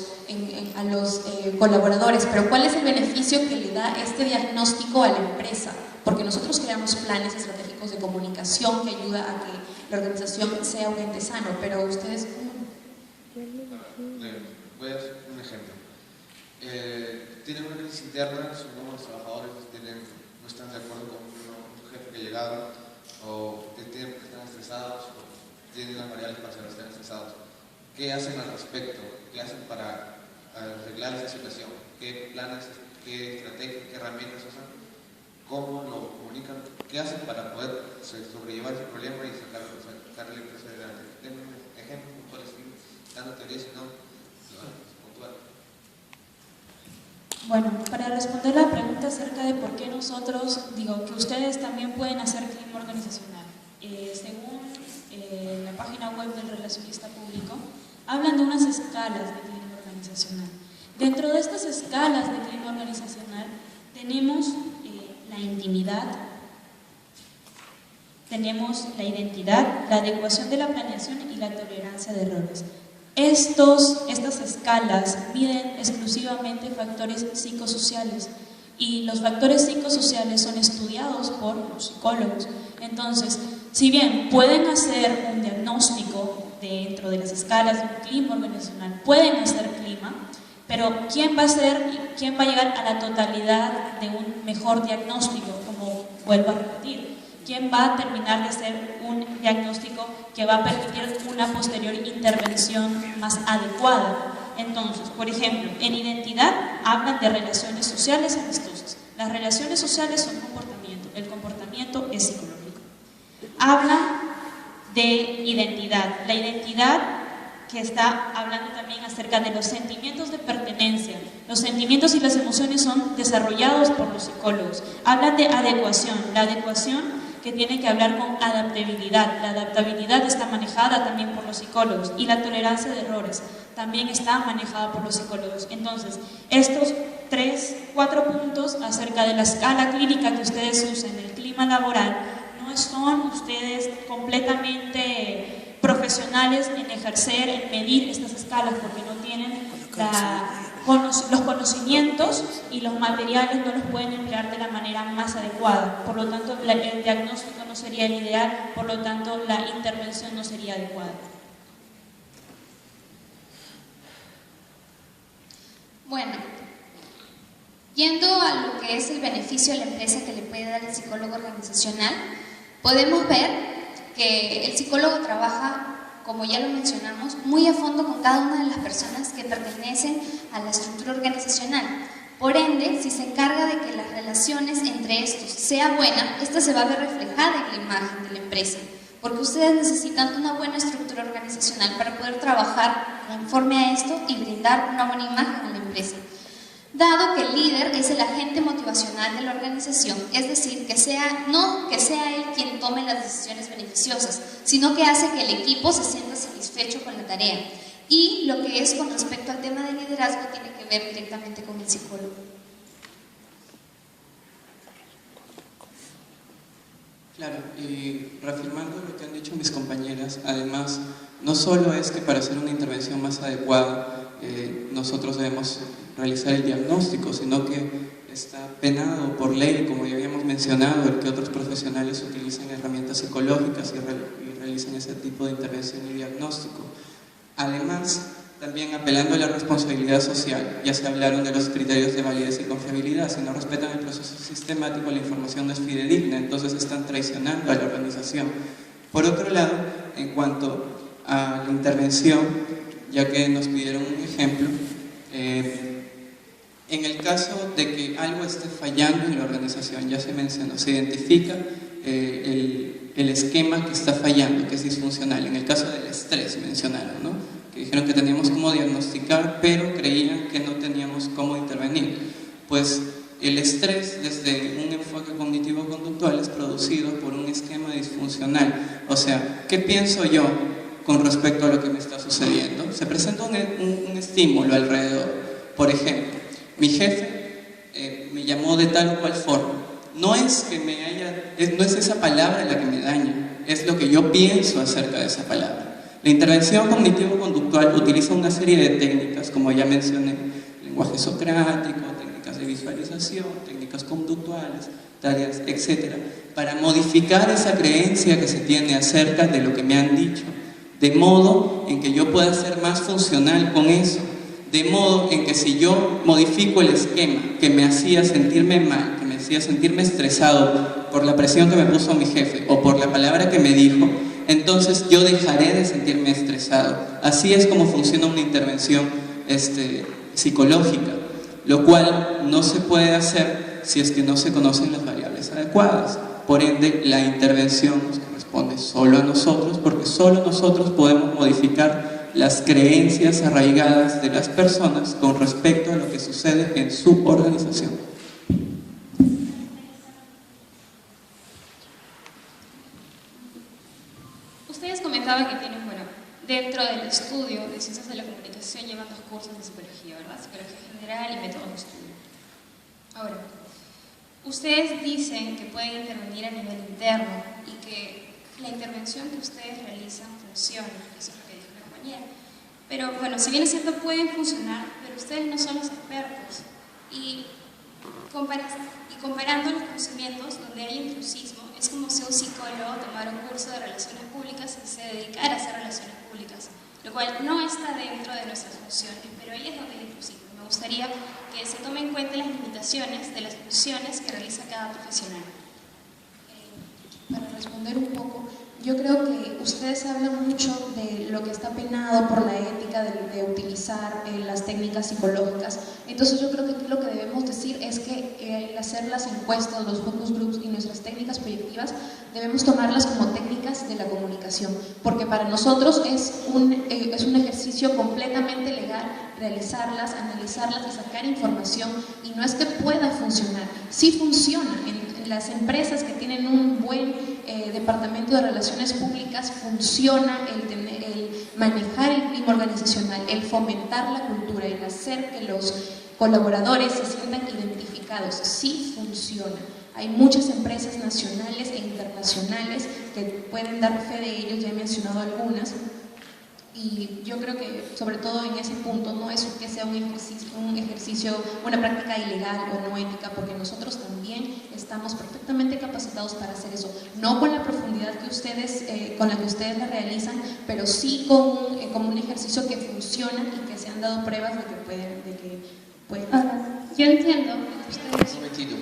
colaboradores, pero ¿cuál es el beneficio que le da este diagnóstico a la empresa? Porque nosotros creamos planes estratégicos de comunicación que ayuda a que la organización sea un ente sano, pero ustedes... Voy a hacer un ejemplo. Tienen una crisis interna, supongamos los trabajadores no están de acuerdo con un jefe que ha llegado, o están estresados, o tienen las variables para que estén estresados. ¿Qué hacen al respecto? ¿Qué hacen para arreglar esa situación? ¿Qué planes, qué estrategias, qué herramientas usan? ¿Cómo lo comunican? ¿Qué hacen para poder sobrellevar ese problema y sacar la empresa adelante? Denme un ejemplo puntual, dando teorías y no puntual. Bueno, para responder la pregunta acerca de por qué nosotros, digo que ustedes también pueden hacer clima organizacional. Según la página web del relacionista público, hablan de unas escalas de clima organizacional. Dentro de estas escalas de clima organizacional tenemos la intimidad, tenemos la identidad, la adecuación de la planeación y la tolerancia de errores. Estas escalas miden exclusivamente factores psicosociales y los factores psicosociales son estudiados por los psicólogos. Entonces, si bien pueden hacer un diagnóstico dentro de las escalas de un clima organizacional, pueden hacer clima, pero ¿quién va a llegar a la totalidad de un mejor diagnóstico? Como vuelvo a repetir, ¿quién va a terminar de hacer un diagnóstico que va a permitir una posterior intervención más adecuada? Entonces, por ejemplo, en identidad hablan de relaciones sociales amistosas. Las relaciones sociales son comportamiento, el comportamiento es psicológico. Hablan de identidad, la identidad que está hablando también acerca de los sentimientos de pertenencia. Los sentimientos y las emociones son desarrollados por los psicólogos. Hablan de adecuación, la adecuación que tiene que hablar con adaptabilidad. La adaptabilidad está manejada también por los psicólogos y la tolerancia de errores también está manejada por los psicólogos. Entonces, estos 4 puntos acerca de la escala clínica que ustedes usan en el clima laboral, no son ustedes completamente profesionales en ejercer, en medir estas escalas, porque no tienen los conocimientos y los materiales no los pueden emplear de la manera más adecuada. Por lo tanto, el diagnóstico no sería el ideal, por lo tanto, la intervención no sería adecuada. Bueno, yendo a lo que es el beneficio a la empresa que le puede dar el psicólogo organizacional, podemos ver que el psicólogo trabaja, como ya lo mencionamos, muy a fondo con cada una de las personas que pertenecen a la estructura organizacional. Por ende, si se encarga de que las relaciones entre estos sea buena, esta se va a ver reflejada en la imagen de la empresa, porque ustedes necesitan una buena estructura organizacional para poder trabajar conforme a esto y brindar una buena imagen a la empresa. Dado que el líder es el agente motivacional de la organización, es decir, no que sea él quien tome las decisiones beneficiosas, sino que hace que el equipo se sienta satisfecho con la tarea. Y lo que es con respecto al tema de liderazgo tiene que ver directamente con el psicólogo. Claro, y reafirmando lo que han dicho mis compañeras, además, no solo es que para hacer una intervención más adecuada nosotros debemos realizar el diagnóstico, sino que está penado por ley, como ya habíamos mencionado, el que otros profesionales utilicen herramientas psicológicas y realicen ese tipo de intervención y diagnóstico. Además, también apelando a la responsabilidad social, ya se hablaron de los criterios de validez y confiabilidad. Si no respetan el proceso sistemático, la información no es fidedigna, entonces están traicionando a la organización. Por otro lado, en cuanto a la intervención, ya que nos pidieron un ejemplo, en el caso de que algo esté fallando en la organización, ya se mencionó, se identifica el esquema que está fallando, que es disfuncional. En el caso del estrés mencionaron, ¿no? Que dijeron que teníamos cómo diagnosticar, pero creían que no teníamos cómo intervenir. Pues el estrés, desde un enfoque cognitivo-conductual, es producido por un esquema disfuncional. O sea, ¿qué pienso yo con respecto a lo que me está sucediendo? Se presenta un estímulo alrededor. Por ejemplo, mi jefe me llamó de tal o cual forma. No es esa palabra la que me daña, es lo que yo pienso acerca de esa palabra. La intervención cognitivo-conductual utiliza una serie de técnicas, como ya mencioné, lenguaje socrático, técnicas de visualización, técnicas conductuales, tareas, etc., para modificar esa creencia que se tiene acerca de lo que me han dicho, de modo en que yo pueda ser más funcional con eso, de modo en que si yo modifico el esquema que me hacía sentirme mal, que me hacía sentirme estresado por la presión que me puso mi jefe o por la palabra que me dijo, entonces yo dejaré de sentirme estresado. Así es como funciona una intervención psicológica, lo cual no se puede hacer si es que no se conocen las variables adecuadas. Por ende, la intervención nos corresponde solo a nosotros, porque solo nosotros podemos modificar las creencias arraigadas de las personas con respecto a lo que sucede en su organización. Ustedes comentaban que tienen, dentro del estudio de Ciencias de la Comunicación llevan 2 cursos de psicología, ¿verdad? Psicología general y método de estudio. Ahora, ustedes dicen que pueden intervenir a nivel interno y que la intervención que ustedes realizan funciona, eso es lo que dijo la compañera. Pero bueno, si bien es cierto pueden funcionar, pero ustedes no son los expertos. Y comparando los conocimientos donde hay intrusismo, es como si un psicólogo tomara un curso de relaciones públicas y se dedicara a hacer relaciones públicas, lo cual no está dentro de nuestras funciones, pero ahí es donde hay intrusismo. Me gustaría que se tomen en cuenta las limitaciones de las funciones que realiza cada profesional. Para responder un poco, yo creo que ustedes hablan mucho de lo que está penado por la ética de utilizar las técnicas psicológicas. Entonces yo creo que aquí lo que debemos decir es que al hacer las encuestas, los focus groups y nuestras técnicas proyectivas, debemos tomarlas como técnicas de la comunicación, porque para nosotros es un ejercicio completamente legal realizarlas, analizarlas y sacar información, y no es que pueda funcionar, sí funciona. En las empresas que tienen un buen departamento de relaciones públicas funciona el manejar el clima organizacional, el fomentar la cultura, el hacer que los colaboradores se sientan identificados, sí funciona. Hay muchas empresas nacionales e internacionales que pueden dar fe de ellos, ya he mencionado algunas. Y yo creo que, sobre todo en ese punto, no es que sea un ejercicio, una práctica ilegal o no ética, porque nosotros también estamos perfectamente capacitados para hacer eso. No con la profundidad que ustedes, con la que ustedes la realizan, pero sí como un ejercicio que funciona y que se han dado pruebas de que pueden. Yo entiendo. Un momentito.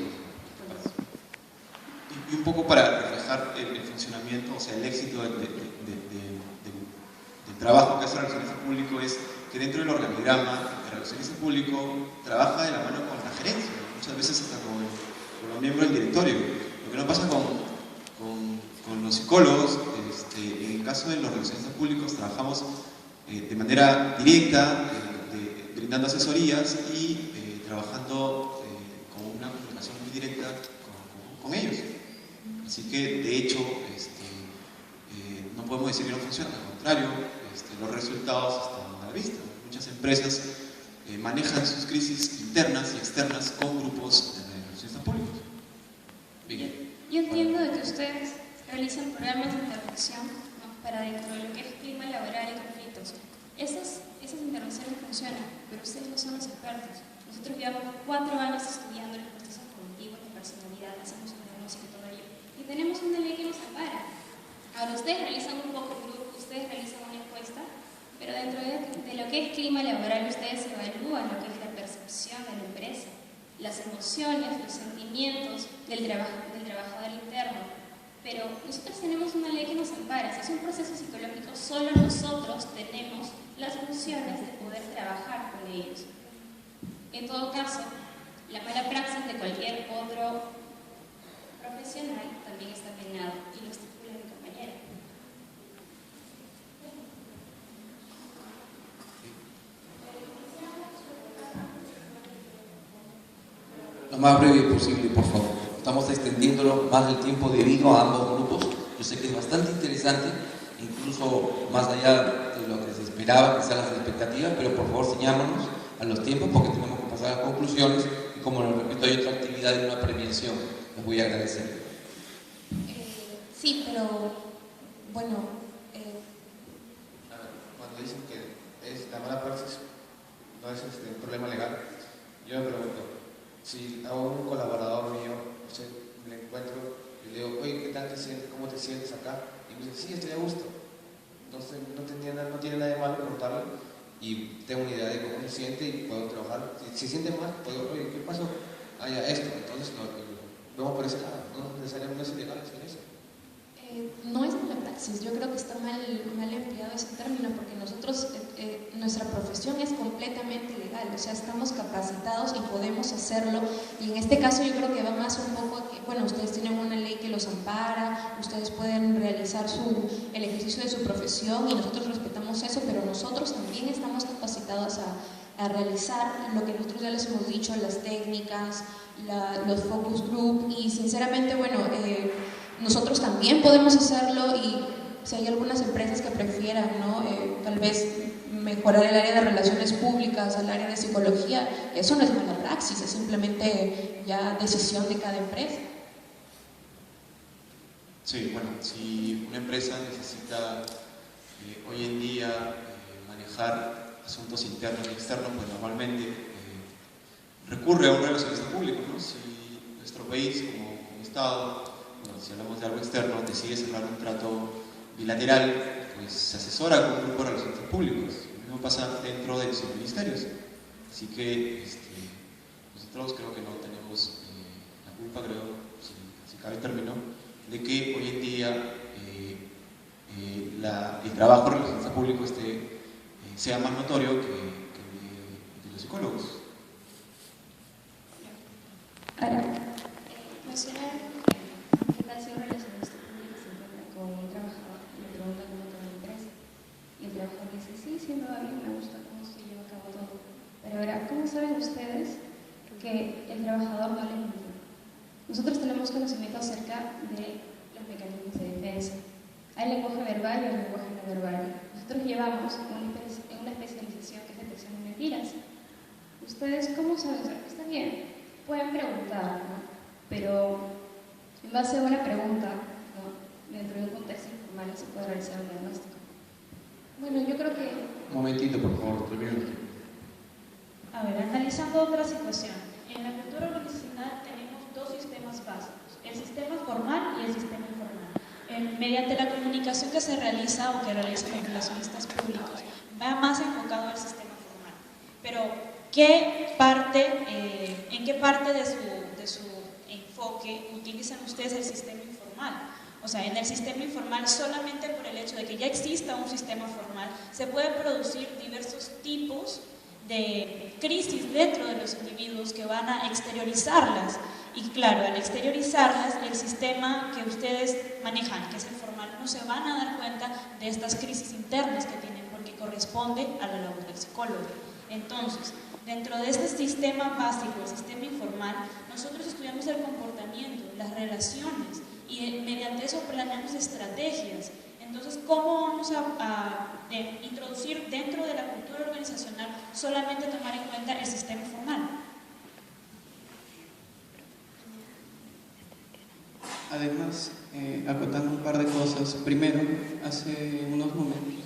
Y un poco para reflejar el funcionamiento, o sea, el éxito del trabajo que hace el relacionista público es que dentro del organigrama el relacionista público trabaja de la mano con la gerencia, muchas veces hasta con los miembros del directorio. Lo que no pasa con los psicólogos, en el caso de los relacionistas públicos trabajamos de manera directa, brindando asesorías y trabajando con una comunicación muy directa con ellos. Así que, de hecho, no podemos decir que no funciona, al contrario, los resultados están a la vista. Muchas empresas manejan sus crisis internas y externas con grupos de relacionistas públicos. Yo entiendo de que ustedes realizan programas de intervención, ¿no?, para dentro de lo que es clima laboral y conflictos. Esas intervenciones funcionan, pero ustedes no son los expertos. Nosotros llevamos 4 años estudiando los procesos cognitivos de personalidad, hacemos un diagnóstico y todo ello, y tenemos una ley que nos ampara. Ahora, ustedes realizan un focus group, ustedes realizan una encuesta, pero dentro de lo que es clima laboral ustedes evalúan lo que es la percepción de la empresa, las emociones, los sentimientos del trabajador interno. Pero nosotros tenemos una ley que nos ampara. Si es un proceso psicológico, solo nosotros tenemos las funciones de poder trabajar con ellos. En todo caso, la mala praxis de cualquier otro profesional también está penado, y lo estipula mi compañera. Lo más breve posible, por favor. Estamos extendiéndolo más del tiempo debido a ambos grupos. Yo sé que es bastante interesante, incluso más allá de lo que se esperaba, quizás las expectativas, pero por favor señámonos a los tiempos porque tenemos que pasar a las conclusiones y, como lo repito, hay otra actividad y una premiación. Les voy a agradecer. Sí, pero bueno. Cuando dicen que es la mala praxis, no es un problema legal, yo me pregunto, si a un colaborador mío, me encuentro y le digo, oye, ¿qué tal te sientes? ¿Cómo te sientes acá? Y me dice, sí, estoy a gusto. Entonces no tiene nada de malo preguntarle y tengo una idea de cómo se siente y puedo trabajar. Si se siente mal, puedo, oye, ¿qué pasó? Ah, ya, esto. Entonces vamos por ese lado, no necesariamente es ilegal hacer eso. No es mala praxis, yo creo que está mal empleado ese término, porque nosotros, nuestra profesión es completamente legal, o sea, estamos capacitados y podemos hacerlo, y en este caso yo creo que va más un poco a que, bueno, ustedes tienen una ley que los ampara, ustedes pueden realizar el ejercicio de su profesión y nosotros respetamos eso, pero nosotros también estamos capacitados a realizar lo que nosotros ya les hemos dicho, las técnicas, los focus group, y sinceramente, bueno, nosotros también podemos hacerlo, y si hay algunas empresas que prefieran, ¿no?, tal vez mejorar el área de relaciones públicas, el área de psicología, eso no es mala praxis, es simplemente ya decisión de cada empresa. Sí, bueno, si una empresa necesita hoy en día manejar asuntos internos y externos, pues normalmente recurre a un relacionista público, ¿no? Si nuestro país, como Estado, bueno, si hablamos de algo externo, decide cerrar un trato bilateral, pues se asesora con un grupo de relacionistas públicos. Lo mismo pasa dentro de los ministerios. Así que nosotros creo que no tenemos la culpa, creo, si cabe el término, de que hoy en día el trabajo de relacionista público sea más notorio que el de los psicólogos. Ahora, mencionar que tal si un relacionista público se encuentra con un trabajador y le pregunta cómo te va la empresa. Y el trabajador dice, sí, me va bien, me gusta cómo se lleva a cabo todo. Pero ahora, ¿cómo saben ustedes que el trabajador no les mintió? Nosotros tenemos conocimiento acerca de los mecanismos de defensa. Hay lenguaje verbal y hay lenguaje no verbal. Nosotros llevamos una especialización que es detección de mentiras. ¿Ustedes cómo saben? Está bien, pueden preguntar, ¿no? Pero en base a una pregunta, ¿no? Dentro de un contexto informal se puede realizar un diagnóstico. Bueno, yo creo que... Un momentito, por favor, termino. A ver, analizando otra situación. En la cultura organizacional tenemos dos sistemas básicos, el sistema formal y el sistema informal. Mediante la comunicación que se realiza o que realizan los relacionistas públicos, va más enfocado al sistema formal. Pero, ¿en qué parte de su enfoque utilizan ustedes el sistema informal? O sea, en el sistema informal, solamente por el hecho de que ya exista un sistema formal, se pueden producir diversos tipos de crisis dentro de los individuos que van a exteriorizarlas. Y claro, al exteriorizarlas, el sistema que ustedes manejan, que es el formal, no se van a dar cuenta de estas crisis internas que tienen, porque corresponde a la labor del psicólogo. Entonces, dentro de este sistema básico, el sistema informal, nosotros estudiamos el comportamiento, las relaciones, y mediante eso planeamos estrategias. Entonces, ¿cómo vamos a introducir dentro de la cultura organizacional solamente tomar en cuenta el sistema formal? Además, acotando un par de cosas. Primero, hace unos momentos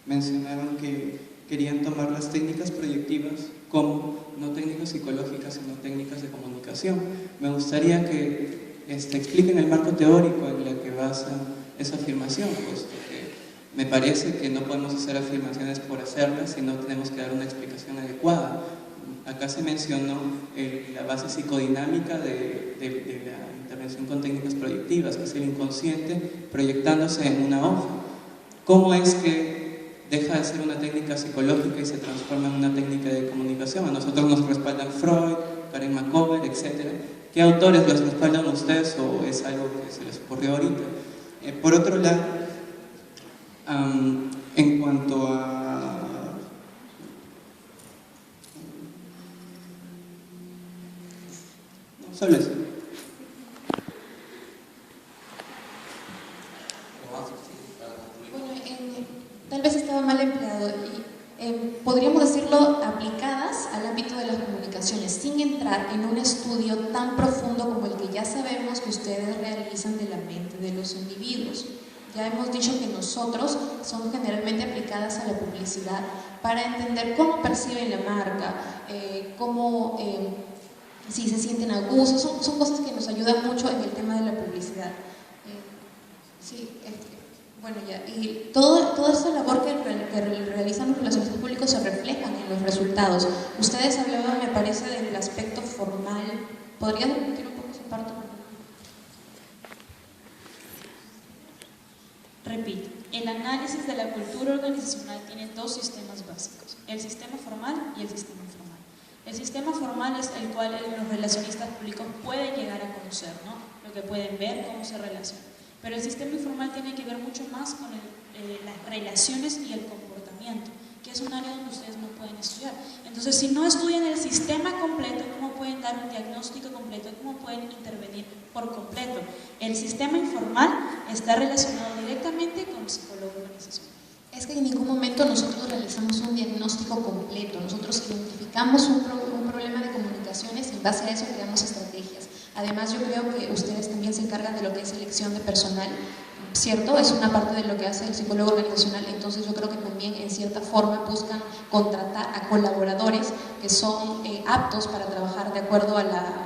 mencionaron que querían tomar las técnicas proyectivas como no técnicas psicológicas, sino técnicas de comunicación. Me gustaría que expliquen el marco teórico en el que basan esa afirmación, puesto que me parece que no podemos hacer afirmaciones por hacerlas, sino tenemos que dar una explicación adecuada. Acá se mencionó la base psicodinámica de la intervención con técnicas proyectivas, que es el inconsciente proyectándose en una hoja. ¿Cómo es que deja de ser una técnica psicológica y se transforma en una técnica de comunicación? A nosotros nos respaldan Freud, Karen McCover, etc. ¿Qué autores los respaldan ustedes o es algo que se les ocurrió ahorita? Por otro lado, en cuanto a... No, solo eso. Bueno, tal vez estaba mal empleado y podríamos decirlo aplicadas al ámbito de las comunicaciones, sin entrar en un estudio tan profundo como el que ya sabemos que ustedes realizan de la mente de los individuos. Ya hemos dicho que nosotros son generalmente aplicadas a la publicidad para entender cómo perciben la marca, si se sienten a gusto, son cosas que nos ayudan mucho en el tema de la publicidad. Bueno, ya, y toda esa labor que realizan los relacionistas públicos se reflejan en los resultados. Ustedes hablaban, me parece, del aspecto formal. ¿Podrían repetir un poco esa parte? Repito, el análisis de la cultura organizacional tiene dos sistemas básicos, el sistema formal y el sistema informal. El sistema formal es el cual los relacionistas públicos pueden llegar a conocer, ¿no? Lo que pueden ver, cómo se relacionan. Pero el sistema informal tiene que ver mucho más con las relaciones y el comportamiento, que es un área donde ustedes no pueden estudiar. Entonces, si no estudian el sistema completo, ¿cómo pueden dar un diagnóstico completo? ¿Cómo pueden intervenir por completo? El sistema informal está relacionado directamente con el psicólogo organizacional. Es que en ningún momento nosotros realizamos un diagnóstico completo. Nosotros identificamos un problema de comunicaciones y en base a eso creamos estrategias. Además, yo creo que ustedes también se encargan de lo que es selección de personal. ¿cierto? Es una parte de lo que hace el psicólogo organizacional. Entonces yo creo que también en cierta forma buscan contratar a colaboradores que son aptos para trabajar de acuerdo a la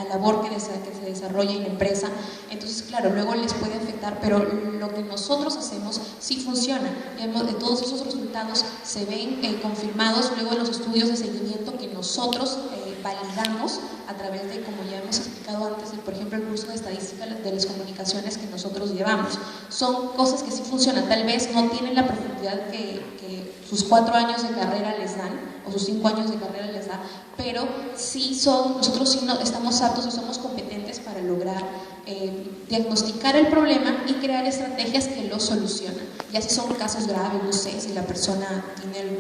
labor que se desarrolla en la empresa. Entonces, claro, luego les puede afectar, pero lo que nosotros hacemos sí funciona. De todos esos resultados se ven confirmados luego en los estudios de seguimiento que nosotros validamos a través de, como ya hemos explicado antes, por ejemplo, el curso de estadística de las comunicaciones que nosotros llevamos. Son cosas que sí funcionan, tal vez no tienen la profundidad que sus 4 años de carrera les dan, o sus 5 años de carrera les da, pero sí nosotros sí estamos aptos y somos competentes para lograr diagnosticar el problema y crear estrategias que lo solucionan. Ya si son casos graves, no sé, si la persona tiene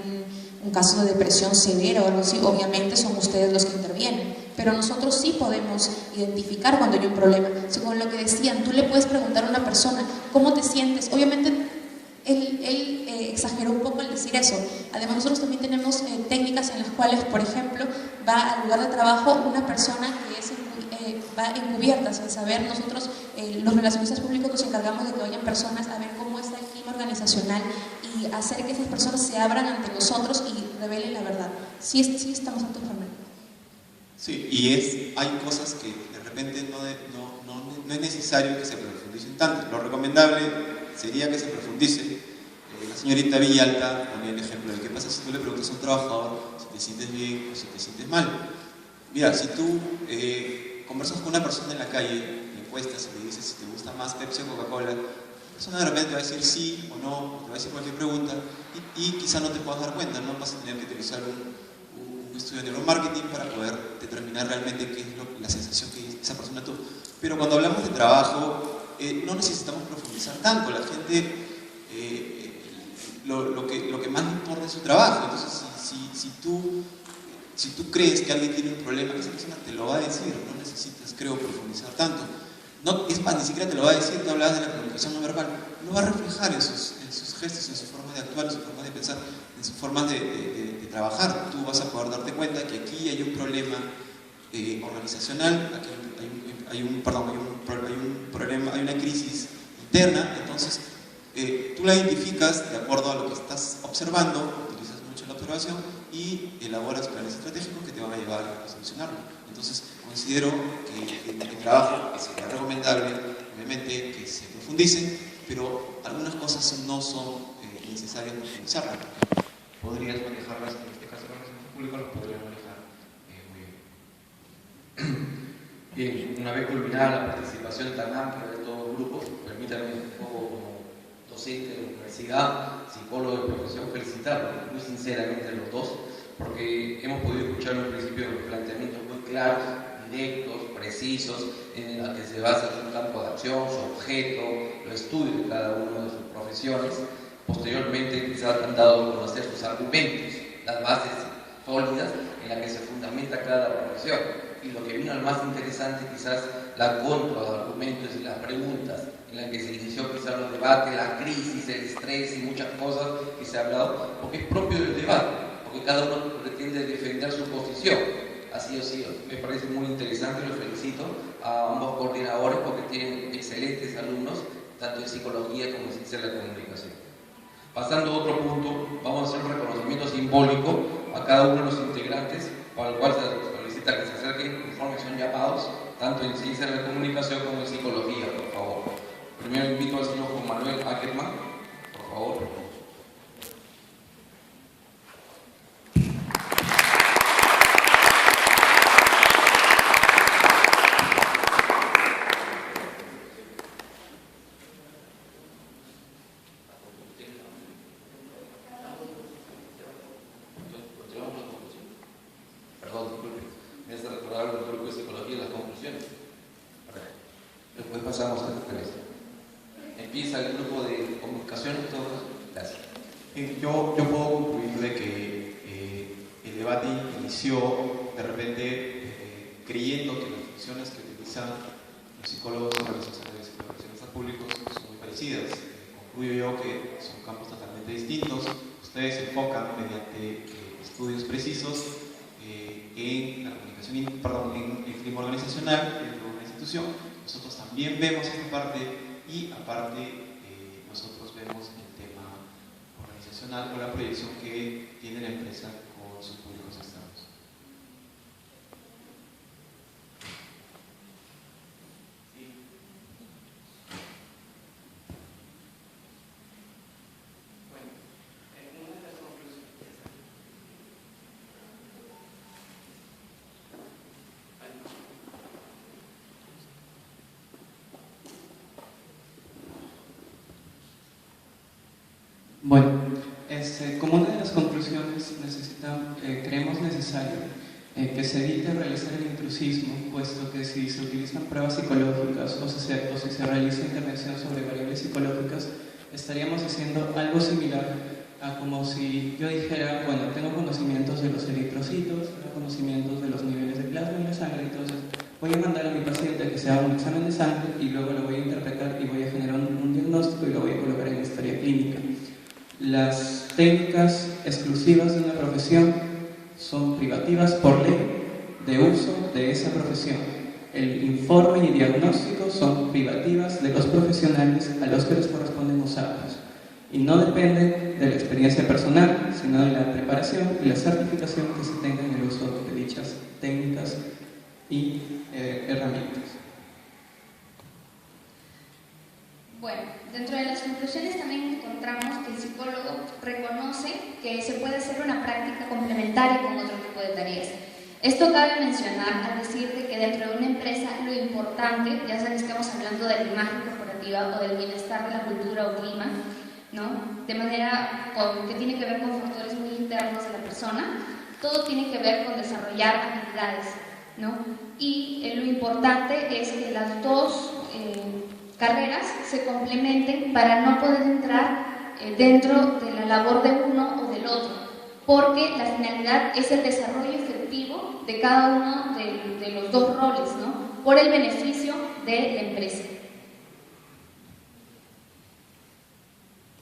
un caso de depresión severa o algo así, obviamente son ustedes los que intervienen, pero nosotros sí podemos identificar cuando hay un problema. Según lo que decían, tú le puedes preguntar a una persona, ¿cómo te sientes? Obviamente él exageró un poco al decir eso. Además, nosotros también tenemos técnicas en las cuales, por ejemplo, va al lugar de trabajo una persona que va encubierta, sin saber. Nosotros, los relacionistas públicos, nos encargamos de que vayan personas a ver cómo está el clima organizacional y hacer que esas personas se abran ante nosotros y revelen la verdad. Sí estamos aptos para ver. Sí, y hay cosas que de repente no es necesario que se profundicen tanto. Lo recomendable sería que se profundice. La señorita Villalta ponía el ejemplo de qué pasa si tú le preguntas a un trabajador si te sientes bien o si te sientes mal. Mira, si tú conversas con una persona en la calle, le encuestas y le dices si te gusta más Pepsi o Coca-Cola, la persona de repente te va a decir sí o no, te va a decir cualquier pregunta y quizá no te puedas dar cuenta, no vas a tener que utilizar un estudio de neuromarketing para poder determinar realmente qué es la sensación que esa persona tuvo. Pero cuando hablamos de trabajo, no necesitamos profundizar tanto. La gente, lo que más le importa es su trabajo. Entonces, si tú crees que alguien tiene un problema, esa persona te lo va a decir. No necesitas, creo, profundizar tanto. No, es más, ni siquiera te lo va a decir. Tú hablabas de la comunicación no verbal. Lo va a reflejar en sus gestos, en su forma de actuar, en su forma de pensar, en su forma de trabajar. Tú vas a poder darte cuenta que aquí hay un problema organizacional, aquí hay un problema, hay una crisis interna. Entonces tú la identificas de acuerdo a lo que estás observando, utilizas mucho la observación y elaboras planes estratégicos que te van a llevar a solucionarlo. Entonces considero que en el trabajo sería recomendable, obviamente, que se profundicen, pero algunas cosas no son necesarias profundizarlas. Podrías manejarlas, en este caso la organización pública los podría manejar muy bien. Bien, una vez culminada la participación tan amplia de todos los grupos, permítanme un poco como docente de la universidad, psicólogo de profesión, felicitarlos muy sinceramente a los dos, porque hemos podido escuchar en un principio los planteamientos muy claros, directos, precisos, en los que se basa su campo de acción, su objeto, los estudios de cada una de sus profesiones. Posteriormente quizás han dado a conocer sus argumentos, las bases sólidas en las que se fundamenta cada profesión. Y lo que vino al más interesante quizás la contra de los argumentos y las preguntas en las que se inició quizás los debates, la crisis, el estrés y muchas cosas que se ha hablado, porque es propio del debate, porque cada uno pretende defender su posición. Así o sí, me parece muy interesante, los felicito a ambos coordinadores porque tienen excelentes alumnos, tanto en psicología como en ciencia de la comunicación. Pasando a otro punto, vamos a hacer un reconocimiento simbólico a cada uno de los integrantes, para el cual se solicita que se acerquen conforme son llamados, tanto en ciencia de la comunicación como en psicología, por favor. Primero invito al señor Juan Manuel Ackerman, por favor. Después pasamos a la conferencia. Empieza el grupo de comunicación. Gracias. Yo puedo concluir de que el debate inició de repente creyendo que las funciones que utilizan los psicólogos organizacionales y profesionistas públicos son muy parecidas. Concluyo yo que son campos totalmente distintos. Ustedes se enfocan mediante estudios precisos en la comunicación, en el clima organizacional dentro de una institución. Nosotros también vemos esta parte y aparte nosotros vemos el tema organizacional o la proyección que tiene la empresa con sus públicos externos. Bueno, como una de las conclusiones creemos necesario que se evite realizar el intrusismo, puesto que si se utilizan pruebas psicológicas o si se realiza intervención sobre variables psicológicas, estaríamos haciendo algo similar a como si yo dijera, bueno, tengo conocimientos de los eritrocitos, tengo conocimientos de los niveles de plasma en la sangre, entonces voy a mandar a mi paciente a que se haga un examen de sangre y luego lo voy a interpretar y voy a generar un diagnóstico y lo voy a colocar en la historia clínica. Las técnicas exclusivas de una profesión son privativas por ley de uso de esa profesión. El informe y diagnóstico son privativas de los profesionales a los que les corresponden usarlos y no dependen de la experiencia personal, sino de la preparación y la certificación que se tenga en el uso de dichas técnicas y herramientas. Bueno, dentro de las conclusiones también encontramos que el psicólogo reconoce que se puede hacer una práctica complementaria con otro tipo de tareas. Esto cabe mencionar al decirte que dentro de una empresa lo importante, ya sabes que estamos hablando de la imagen corporativa o del bienestar de la cultura o clima, ¿no? De manera que tiene que ver con factores muy internos de la persona, todo tiene que ver con desarrollar habilidades, ¿no? Y lo importante es que las dos carreras se complementen para no poder entrar dentro de la labor de uno o del otro, porque la finalidad es el desarrollo efectivo de cada uno de los dos roles, ¿no? Por el beneficio de la empresa.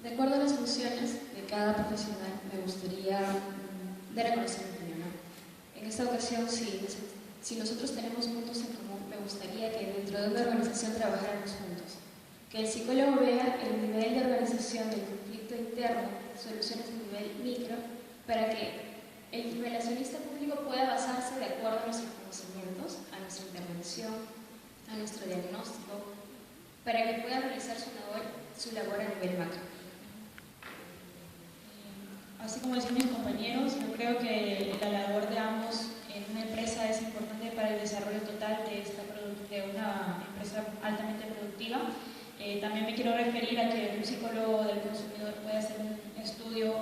De acuerdo a las funciones de cada profesional, me gustaría dar a conocer mi opinión, ¿no? En esta ocasión, si nosotros tenemos puntos en común, me gustaría que dentro de una organización trabajáramos juntos. Que el psicólogo vea el nivel de organización del conflicto interno, soluciones a nivel micro, para que el relacionista público pueda basarse de acuerdo a nuestros conocimientos, a nuestra intervención, a nuestro diagnóstico, para que pueda realizar su labor a nivel macro. Así como decían mis compañeros, yo creo que la labor de ambos en una empresa es importante para el desarrollo total de una empresa altamente productiva. También me quiero referir a que un psicólogo del consumidor puede hacer un estudio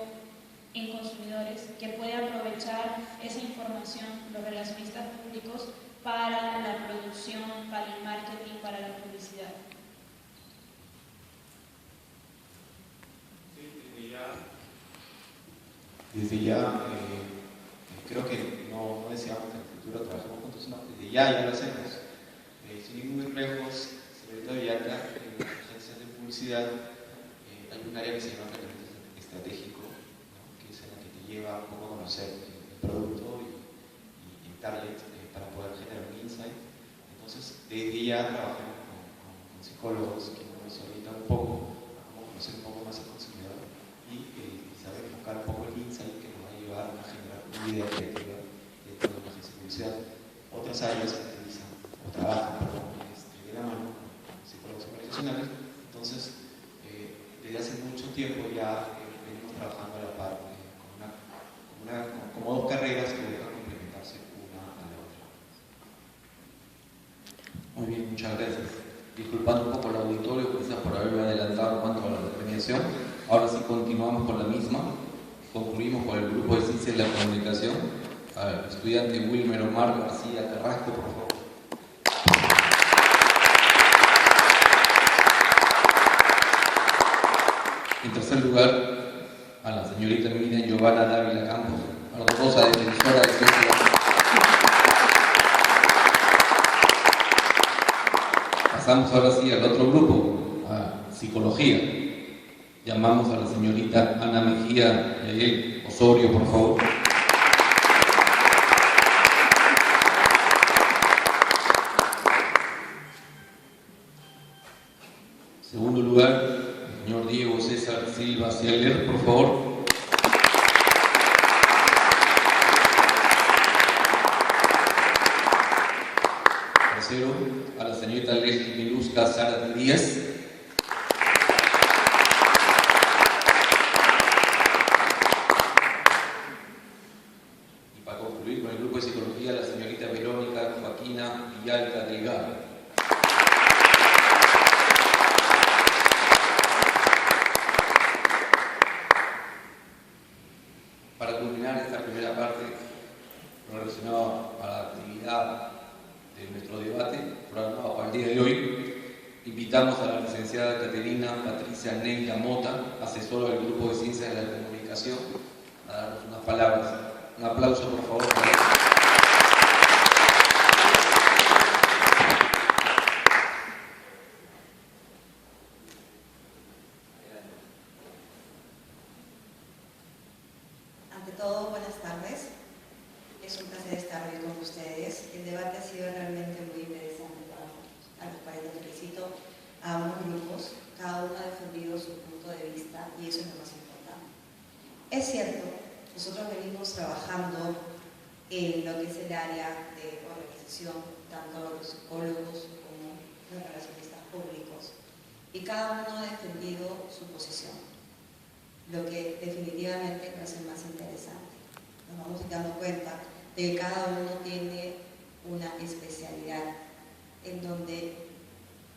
en consumidores que puede aprovechar esa información, los relacionistas públicos, para la producción, para el marketing, para la publicidad. Desde ya, creo que no deseamos que en el futuro trabajemos juntos, no, desde ya lo hacemos. Sin ir muy lejos, señorita Villaca, en las agencias de publicidad hay un área que se llama planteamiento estratégico, ¿no? Que es la que te lleva un poco a conocer el producto y el target para poder generar un insight. Entonces, desde ya trabajamos con psicólogos que nos orientan un poco a cómo conocer un poco más al consumidor y saber buscar un poco el insight que nos va a llevar a generar una idea creativa dentro de una agencia de publicidad. Otras áreas se utilizan o trabajan de la mano con psicólogos organizacionales. Entonces, desde hace mucho tiempo ya venimos trabajando a la par como dos carreras que buscan complementarse una a la otra. Muy bien, muchas gracias. Disculpando un poco al auditorio quizás por haberme adelantado en cuanto a la premiación. Ahora sí continuamos con la misma. Concluimos con el grupo de Ciencias de la Comunicación. Al estudiante Wilmer Omar García Carrasco, por favor. En tercer lugar, a la señorita Miriam Giovanna Dávila Campos, ardorosa defensora de ciencias. Pasamos ahora sí al otro grupo, a Psicología. Llamamos a la señorita Ana Mejía Yael Osorio, por favor. segundo lugar, el señor Diego César Silva Cieler, por favor. Tercero, a la señorita Leslie Miluska Zárate Díaz. Y para concluir con el grupo de psicología, la señorita Verónica Joaquina Villalta Delgado. Para culminar esta primera parte relacionada a la actividad de nuestro debate programado para el día de hoy, invitamos a la licenciada Caterina Patricia Neira Mota, asesora del Grupo de Ciencias de la Comunicación, a darnos unas palabras. Un aplauso, por favor. Ante todo, buenas tardes. Es un placer estar hoy con ustedes. El debate ha sido realmente muy interesante a los cuales los felicito a ambos grupos. Cada uno ha defendido su punto de vista y eso es lo más importante. Es cierto, nosotros venimos trabajando en lo que es el área de organización, tanto los psicólogos como los relacionistas públicos, y cada uno ha defendido su posición, lo que definitivamente lo hace más interesante. Nos vamos dando cuenta de que cada uno tiene una especialidad en donde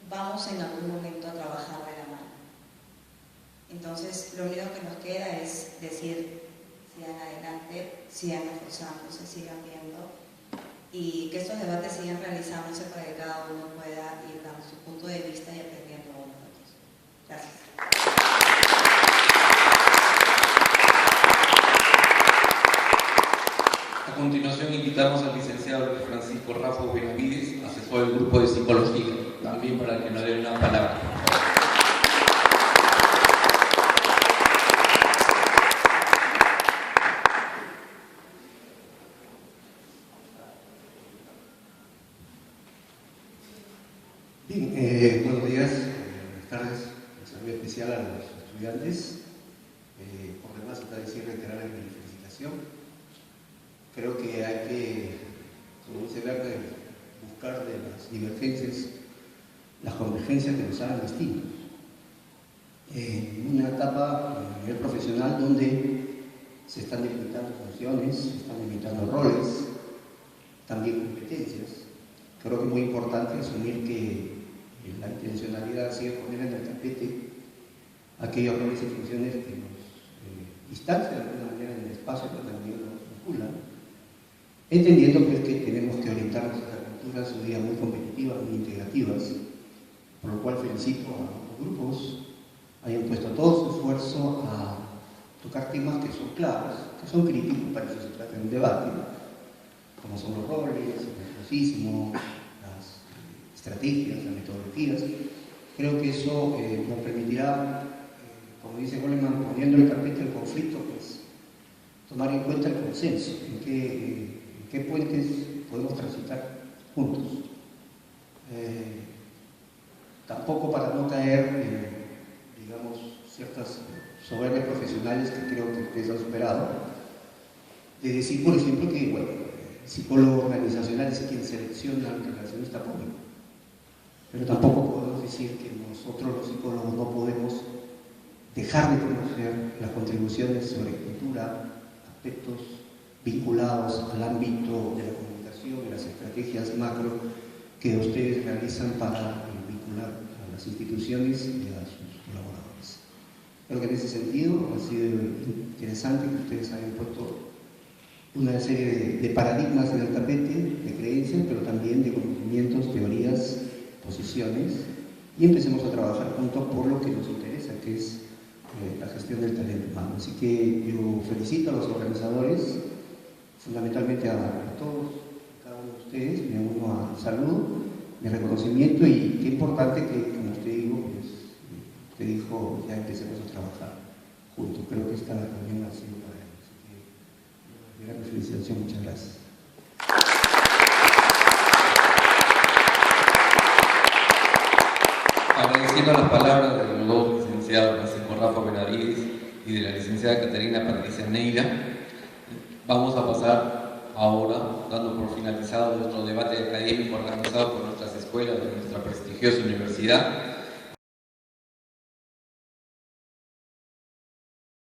vamos en algún momento a trabajar de la mano. Entonces, lo único que nos queda es decir, sigan adelante, sigan esforzándose, sigan viendo y que estos debates sigan realizándose para que cada uno pueda ir dando su punto de vista y aprendiendo unos de otros. Gracias. A continuación invitamos al licenciado Luis Francisco Raffo Benavides, asesor del Grupo de Psicología, también para que nos dé una palabra. Bien, buenos días, buenas tardes, un saludo especial a los estudiantes. Por demás, está decir reiterar mi felicitación. Creo que hay que, como dice Verde, buscar de las divergencias las convergencias que nos hagan distintos. En una etapa a nivel profesional donde se están delimitando funciones, se están limitando roles, también competencias, creo que es muy importante asumir que la intencionalidad sigue poner en el tapete aquellos roles y funciones que nos distancian de alguna manera en el espacio, pero también nos vinculan, entendiendo pues, que tenemos que orientar nuestras culturas hoy día muy competitivas, muy integrativas, por lo cual felicito a los grupos, hayan puesto todo su esfuerzo a tocar temas que son claves, que son críticos, para eso se trata de un debate, como son los roles, el procesismo, las estrategias, las metodologías. Creo que eso nos permitirá, como dice Goleman, poniendo el tapete del conflicto, pues tomar en cuenta el consenso, en qué puentes podemos transitar juntos. Tampoco para no caer en, digamos, ciertas soberbias profesionales que creo que ustedes han superado, de decir, por ejemplo, que bueno, el psicólogo organizacional es quien selecciona al relacionista público, pero tampoco podemos decir que nosotros los psicólogos no podemos dejar de conocer las contribuciones sobre cultura, aspectos vinculados al ámbito de la comunicación, de las estrategias macro que ustedes realizan para vincular a las instituciones y a sus colaboradores. Creo que en ese sentido ha sido interesante que ustedes hayan puesto una serie de paradigmas en el tapete, de creencias, pero también de conocimientos, teorías, posiciones, y empecemos a trabajar juntos por lo que nos interesa, que es la gestión del talento humano. Así que yo felicito a los organizadores, fundamentalmente a todos, a cada uno de ustedes, me uno al saludo, mi reconocimiento, y qué importante que, como usted dijo, pues, usted dijo, ya empecemos a trabajar juntos. Creo que esta reunión ha sido para él. Así que, gran felicitación, muchas gracias. Agradecemos Recogiendo las palabras de los dos licenciados, Francisco Rafa Benavides y de la licenciada Caterina Patricia Neira, vamos a pasar ahora, dando por finalizado nuestro debate académico organizado por nuestras escuelas de nuestra prestigiosa universidad,